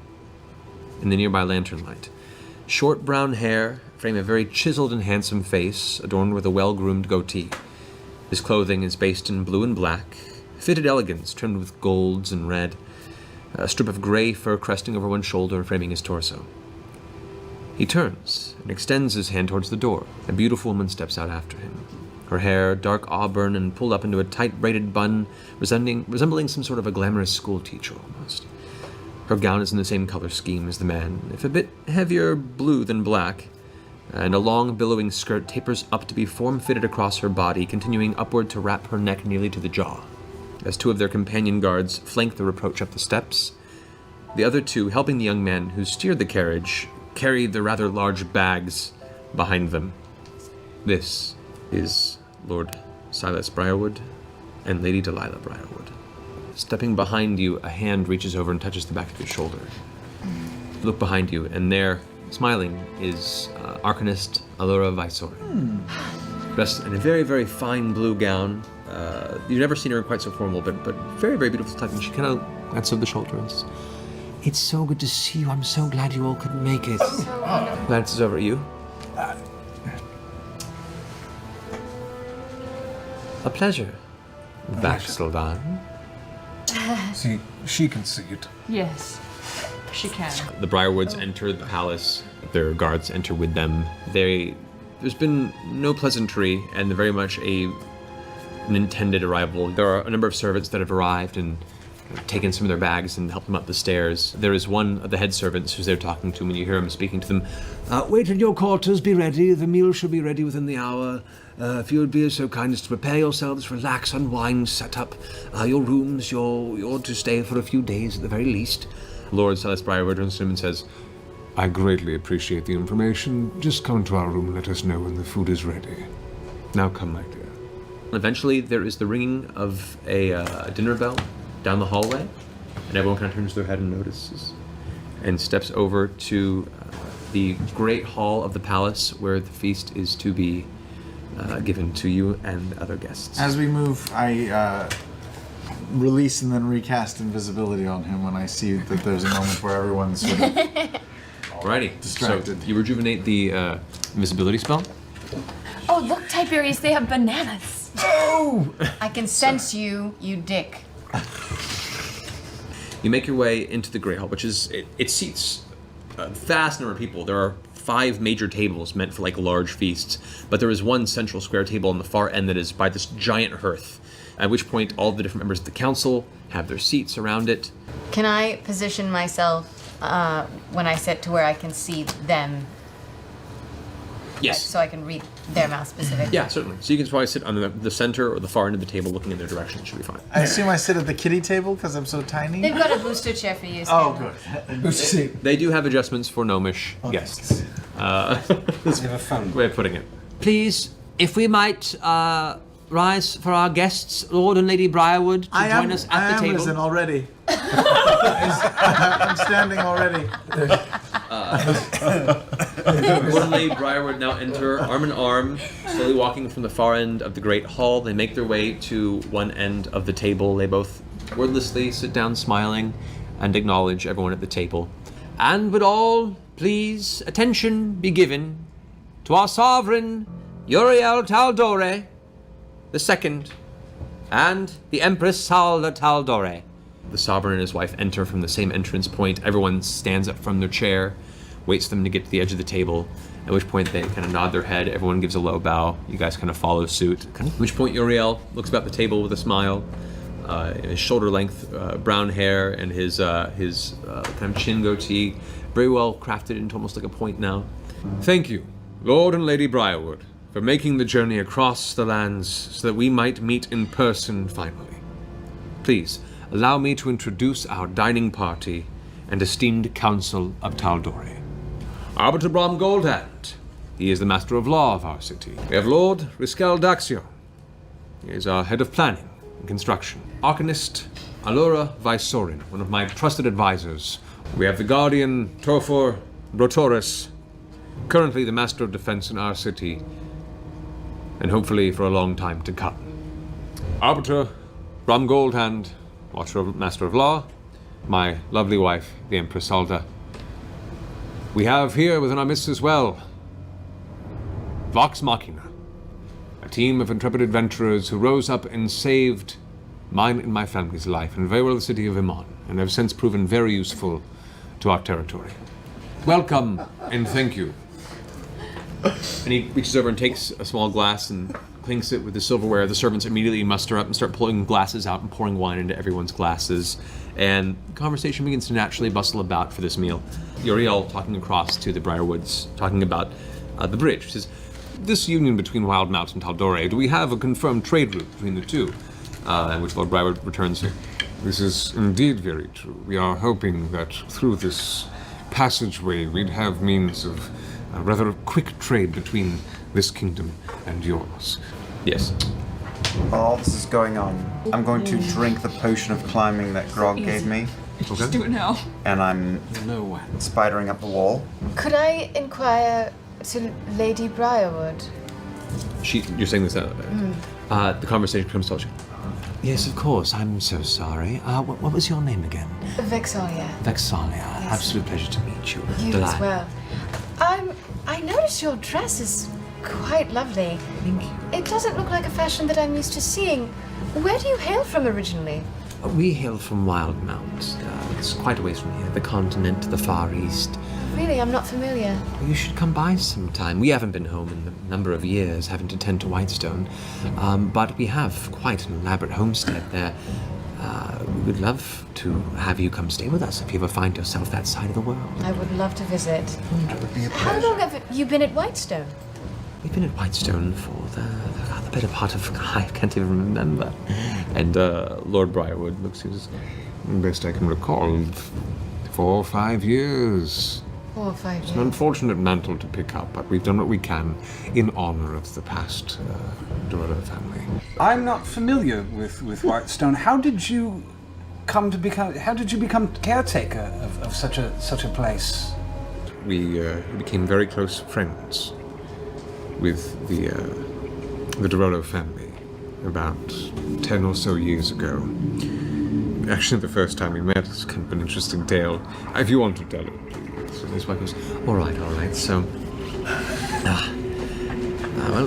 in the nearby lantern light. Short brown hair frame a very chiseled and handsome face, adorned with a well-groomed goatee. His clothing is based in blue and black, fitted elegance trimmed with golds and red, a strip of gray fur cresting over one shoulder and framing his torso. He turns and extends his hand towards the door. A beautiful woman steps out after him. Her hair, dark auburn and pulled up into a tight braided bun, resembling some sort of a glamorous schoolteacher almost. Her gown is in the same color scheme as the man, if a bit heavier blue than black, and a long billowing skirt tapers up to be form-fitted across her body, continuing upward to wrap her neck nearly to the jaw. As 2 of their companion guards flank the reproach up the steps, the other 2, helping the young man who steered the carriage, carry the rather large bags behind them. This is Lord Silas Briarwood and Lady Delilah Briarwood. Stepping behind you, a hand reaches over and touches the back of your shoulder. Look behind you, and there, smiling, is Arcanist Allura Visor. Dressed in a very, very fine blue gown. You've never seen her quite so formal, but very, very beautiful type. And she kind of glance over the shoulder and says, "It's so good to see you. I'm so glad you all could make it." Glances over at you. A pleasure, Baxeldan. See, she can see it. Yes, she can. The Briarwoods enter the palace. Their guards enter with them. There's been no pleasantry, and very much an intended arrival. There are a number of servants that have arrived and taken some of their bags and helped them up the stairs. There is one of the head servants who's there talking to them, and you hear him speaking to them. Wait till your quarters be ready. The meal should be ready within the hour. If you would be so kind as to prepare yourselves, relax, unwind, set up your rooms. You're to stay for a few days at the very least. Lord Silas Briarwood turns to him and says, I greatly appreciate the information. Just come to our room and let us know when the food is ready. Now come, my dear. Eventually, there is the ringing of a dinner bell down the hallway, and everyone kind of turns their head and notices, and steps over to the great hall of the palace where the feast is to be given to you and other guests. As we move, I release and then recast invisibility on him when I see that there's a moment where everyone's sort of Alrighty, distracted. So you rejuvenate the invisibility spell. Oh, look, Tiberius, they have bananas. Oh! I can sense you, you dick. You make your way into the Great Hall, which is, it seats a vast number of people. There are 5 major tables meant for like large feasts, but there is one central square table on the far end that is by this giant hearth, at which point all the different members of the council have their seats around it. Can I position myself when I sit to where I can see them? Yes. So I can read their mouth specifically? Yeah, certainly. So you can probably sit on the center or the far end of the table looking in their direction. It should be fine. I assume I sit at the kiddie table because I'm so tiny? They've got a booster chair for you. Oh, Scanlan. good. They do have adjustments for gnomish guests. Let's have a fun way of putting it. Please, if we might rise for our guests, Lord and Lady Briarwood, to join us at the table. I am risen already. I'm standing already. Lord and Lady Briarwood now enter arm in arm, slowly walking from the far end of the Great Hall. They make their way to one end of the table. They both wordlessly sit down smiling and acknowledge everyone at the table. And would all, please, attention be given to our sovereign, Uriel Taldore II, and the Empress Salda Taldore. The sovereign and his wife enter from the same entrance point. Everyone stands up from their chair, waits for them to get to the edge of the table, at which point they kind of nod their head. Everyone gives a low bow. You guys kind of follow suit. At which point Uriel looks about the table with a smile. His shoulder-length brown hair and his kind of chin goatee, very well crafted into almost like a point now. Thank you, Lord and Lady Briarwood, for making the journey across the lands so that we might meet in person finally. Please, allow me to introduce our dining party and esteemed Council of Taldore. Arbiter Brom Goldhand. He is the Master of Law of our city. We have Lord Riskel Daxio. He is our Head of Planning and Construction. Arcanist Alura Visorin, one of my trusted advisors. We have the Guardian Tofor Brotoris, currently the Master of Defense in our city, and hopefully for a long time to come. Arbiter Brom Goldhand, Master of Law, my lovely wife, the Empress Alda. We have here within our midst as well, VOX MACHINA, a team of intrepid adventurers who rose up and saved mine and my family's life, and very well the city of Iman, and have since proven very useful to our territory. Welcome, and thank you. And he reaches over and takes a small glass and clinks it with the silverware. The servants immediately muster up and start pulling glasses out and pouring wine into everyone's glasses. And conversation begins to naturally bustle about for this meal. Uriel talking across to the Briarwoods, talking about the bridge. She says, this union between Wildmount and Taldore, do we have a confirmed trade route between the two? And which Lord Briarwood returns to. This is indeed very true. We are hoping that through this passageway we'd have means of a rather quick trade between this kingdom and yours. Yes. While all this is going on, I'm going to drink the potion of climbing that Grog gave me. Just do it now. And I'm spidering up the wall. Could I inquire to Lady Briarwood? You're saying this out loud. The conversation becomes touching. Yes, of course. I'm so sorry. What was your name again? Vexalia. Vexalia. Yes. Absolute pleasure to meet you. You as well. I noticed your dress is quite lovely. Thank you. It doesn't look like a fashion that I'm used to seeing. Where do you hail from originally? We hail from Wildmount. It's quite a ways from here. The continent, the Far East. Really, I'm not familiar. You should come by sometime. We haven't been home in a number of years, having to tend to Whitestone. But we have quite an elaborate homestead there. We would love to have you come stay with us if you ever find yourself that side of the world. I would love to visit. That would be a pleasure. How long have you been at Whitestone? We've been at Whitestone for the better part of, I can't even remember. And Lord Briarwood looks his best I can recall, 4 or 5 years. 4 or 5 years. It's an unfortunate mantle to pick up, but we've done what we can in honor of the past Dorado family. I'm not familiar with Whitestone. How did you become caretaker of such a place? We became very close friends with the Dorado family about 10 or so years ago. Actually, the first time we met is kind of an interesting tale. If you want to tell it, please. So his wife goes, all right. So, well,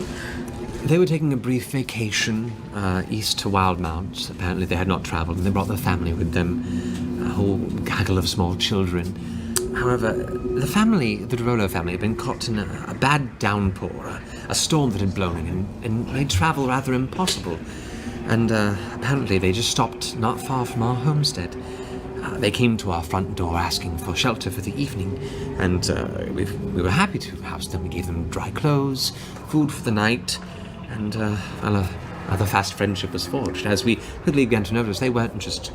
they were taking a brief vacation east to Wildmount. Apparently they had not traveled, and they brought their family with them, a whole gaggle of small children. However, the Dorado family, had been caught in a bad downpour, a storm that had blown in, and made travel rather impossible. And apparently they just stopped not far from our homestead. They came to our front door asking for shelter for the evening, and we were happy to house them. We gave them dry clothes, food for the night, and another fast friendship was forged. As we quickly began to notice, they weren't just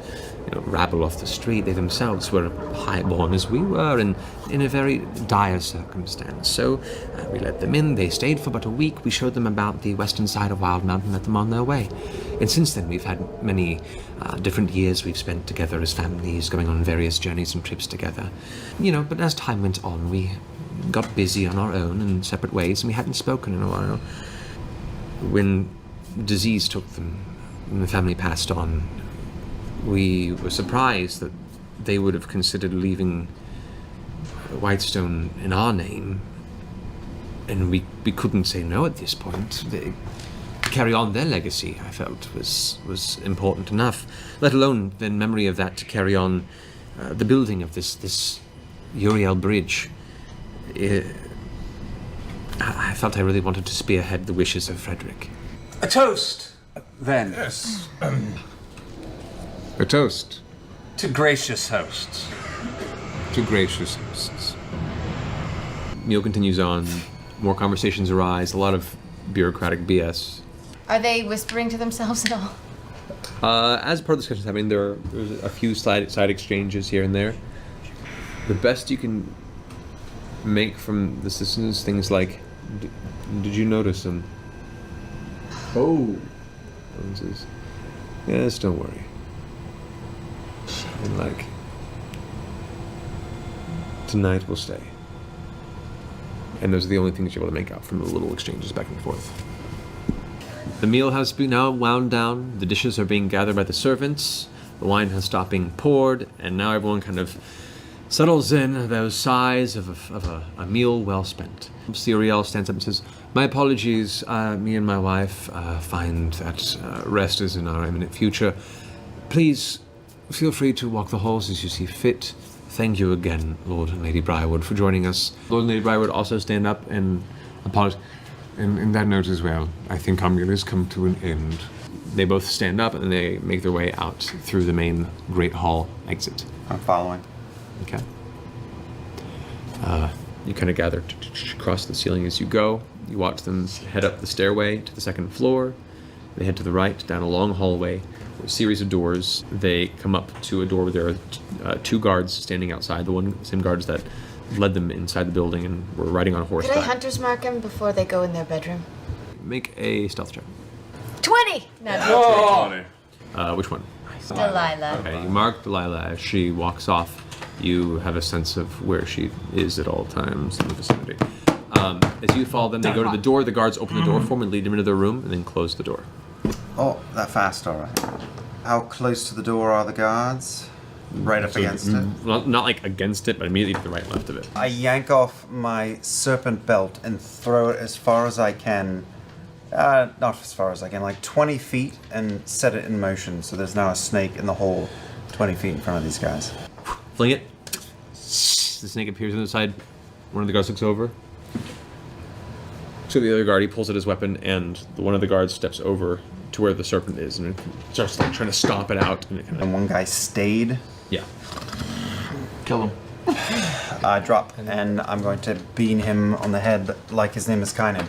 rabble off the street. They themselves were highborn as we were, and in a very dire circumstance. So we let them in. They stayed for but a week. We showed them about the western side of Wildmount and let them on their way. And since then, we've had many different years we've spent together as families, going on various journeys and trips together. But as time went on, we got busy on our own in separate ways, and we hadn't spoken in a while. When disease took them and the family passed on, we were surprised that they would have considered leaving Whitestone in our name, and we couldn't say no at this point. They carry on their legacy, I felt, was important enough, let alone in memory of that to carry on the building of this Uriel Bridge. I felt I really wanted to spearhead the wishes of Frederick. A toast, then. Yes. A toast. To gracious hosts. To gracious hosts. Meal continues on. More conversations arise. A lot of bureaucratic BS. Are they whispering to themselves at all? As part of the discussion happening, there's a few side exchanges here and there. The best you can make from the citizens, things like, did you notice him? Oh. One says, yes, don't worry. And like, tonight we'll stay. And those are the only things you're able to make out from the little exchanges back and forth. The meal has been now wound down, the dishes are being gathered by the servants, the wine has stopped being poured, and now everyone kind of settles in those sighs of a meal well spent. Siriel stands up and says, my apologies, me and my wife find that rest is in our imminent future. Please feel free to walk the halls as you see fit. Thank you again, Lord and Lady Briarwood, for joining us. Lord and Lady Briarwood also stand up and apologize. In that note as well, I think Comgate has come to an end. They both stand up and they make their way out through the main Great Hall exit. I'm following. Okay. You kind of gather across the ceiling as you go. You watch them head up the stairway to the second floor. They head to the right, down a long hallway, a series of doors. They come up to a door where there are two guards standing outside, the same guards that led them inside the building and were riding on horseback. Could I hunter's mark him before they go in their bedroom? Make a stealth check. 20! No, Which one? Delilah. Okay, you mark Delilah as she walks off. You have a sense of where she is at all times in the vicinity. As you follow them, they go to the door. The guards open the door for them and lead them into their room and then close the door. Oh, that fast, all right. How close to the door are the guards? Right up against it? Not like against it, but immediately to the right and left of it. I yank off my serpent belt and throw it as far as I can. Not as far as I can, like 20 feet, and set it in motion. So there's now a snake in the hole 20 feet in front of these guys. Fling it. The snake appears on the side. One of the guards looks over. So the other guard, he pulls out his weapon, and one of the guards steps over to where the serpent is and starts like trying to stomp it out. And one guy stayed? Yeah. Kill him. I drop, and I'm going to bean him on the head like his name is Kynan.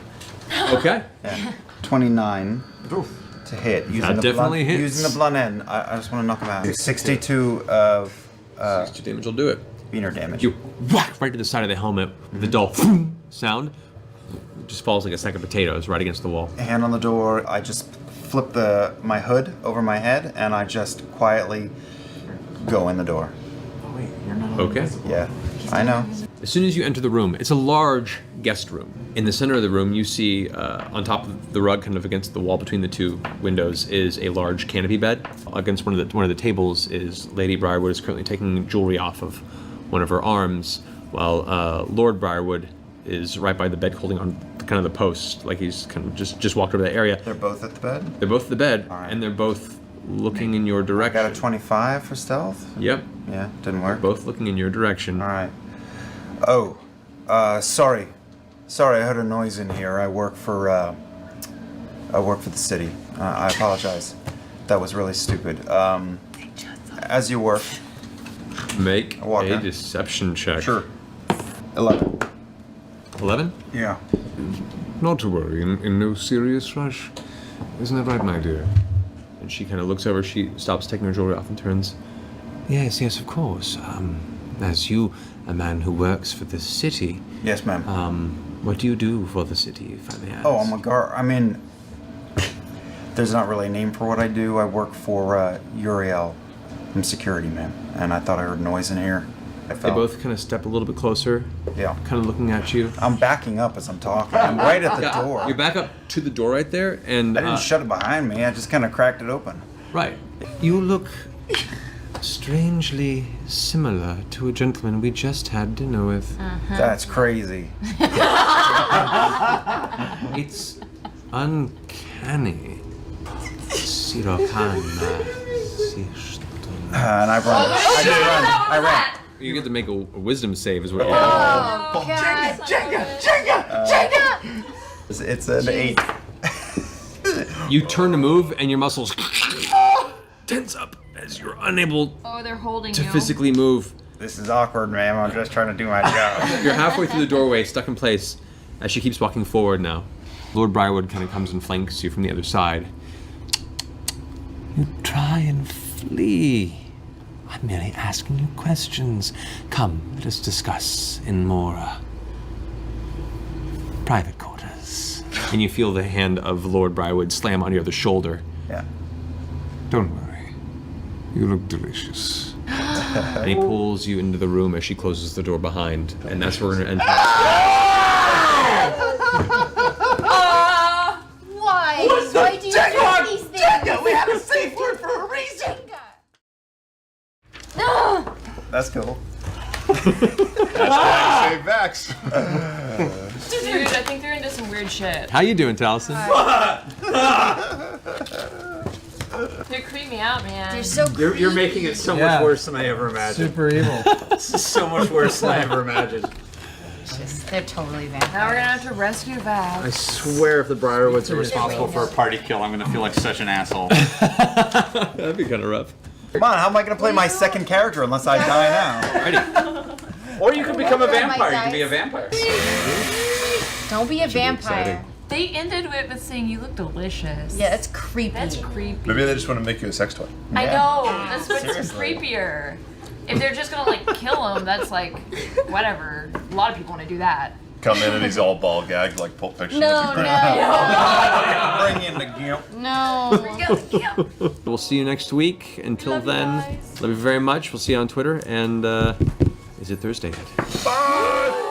Okay. Yeah. 29 to hit. That definitely hits. Using the blunt end, I just want to knock him out. 62 of... 62 damage will do it. Beaner damage. You whack right to the side of the helmet with the dull sound. It just falls like a sack of potatoes right against the wall. Hand on the door, I just flip my hood over my head, and I just quietly go in the door. Oh, wait, you're not Okay. Yeah, I know. As soon as you enter the room, it's a large guest room. In the center of the room, you see on top of the rug, kind of against the wall between the two windows, is a large canopy bed. Against one of the tables is Lady Briarwood is currently taking jewelry off of one of her arms, while Lord Briarwood is right by the bed, holding on kind of the post, like he's kind of just walked over that area. They're both at the bed? They're both at the bed, All right. and they're both looking in your direction. I got a 25 for stealth? Yep. Yeah, didn't work. Both looking in your direction. All right. Oh, sorry. Sorry, I heard a noise in here. I work for the city. I apologize. That was really stupid. As you work. Make a deception check. Sure. 11. 11? Yeah. Not to worry, in no serious rush. Isn't that right, my dear? And she kind of looks over, she stops taking her jewelry off and turns. Yes, of course. As you, a man who works for the city. Yes, ma'am. What do you do for the city, if I may ask? Oh, I'm a guard. I mean, there's not really a name for what I do. I work for Uriel. I'm security, man. And I thought I heard noise in here. They both kind of step a little bit closer. Yeah. Kind of looking at you. I'm backing up as I'm talking. I'm right at the door. You're back up to the door right there, and I didn't shut it behind me. I just kind of cracked it open. Right. You look strangely similar to a gentleman we just had dinner with. That's crazy. It's uncanny. And I run. I ran. You get to make a wisdom save, is what you Oh, Jenga! It's an 8. You turn to move, and your muscles tense up as you're unable they're holding to you. physically move. This is awkward, ma'am. I'm just trying to do my job. You're halfway through the doorway, stuck in place, as she keeps walking forward now. Lord Briarwood kind of comes and flanks you from the other side. You try and flee. I'm merely asking you questions. Come, let us discuss in more private quarters. And you feel the hand of Lord Briarwood slam on your other shoulder. Yeah. Don't worry. You look delicious. And he pulls you into the room as she closes the door behind. And that's where we're going to end. Why? Why do you do these things? Jenga! We have a safe word for a reason! No! That's cool. That's why I say Vax. Dude, I think they're into some weird shit. How you doing, Taliesin? They creep me out, man. They're so creepy. You're making it so much worse than I ever imagined. Super evil. This is so much worse than I ever imagined. They're totally vampires. Now we're gonna have to rescue Val. I swear if the Briarwoods are responsible for a party kill, I'm gonna feel like such an asshole. That'd be kind of rough. Come on, how am I going to play my second character unless I die now? Or you could become a What are my vampire. You dice? can be a vampire. Don't be a vampire. exciting. They ended with saying you look delicious. Yeah, that's creepy. That's creepy. Maybe they just want to make you a sex toy. I know. That's what's creepier. If they're just gonna like kill him, that's like whatever. A lot of people want to do that. Come in and he's all ball gagged like Pulp Fiction. No, Bring in the gimp. no. We'll see you next week. Until Love you then, guys. love you very much. We'll see you on Twitter. And is it Thursday yet? Bye!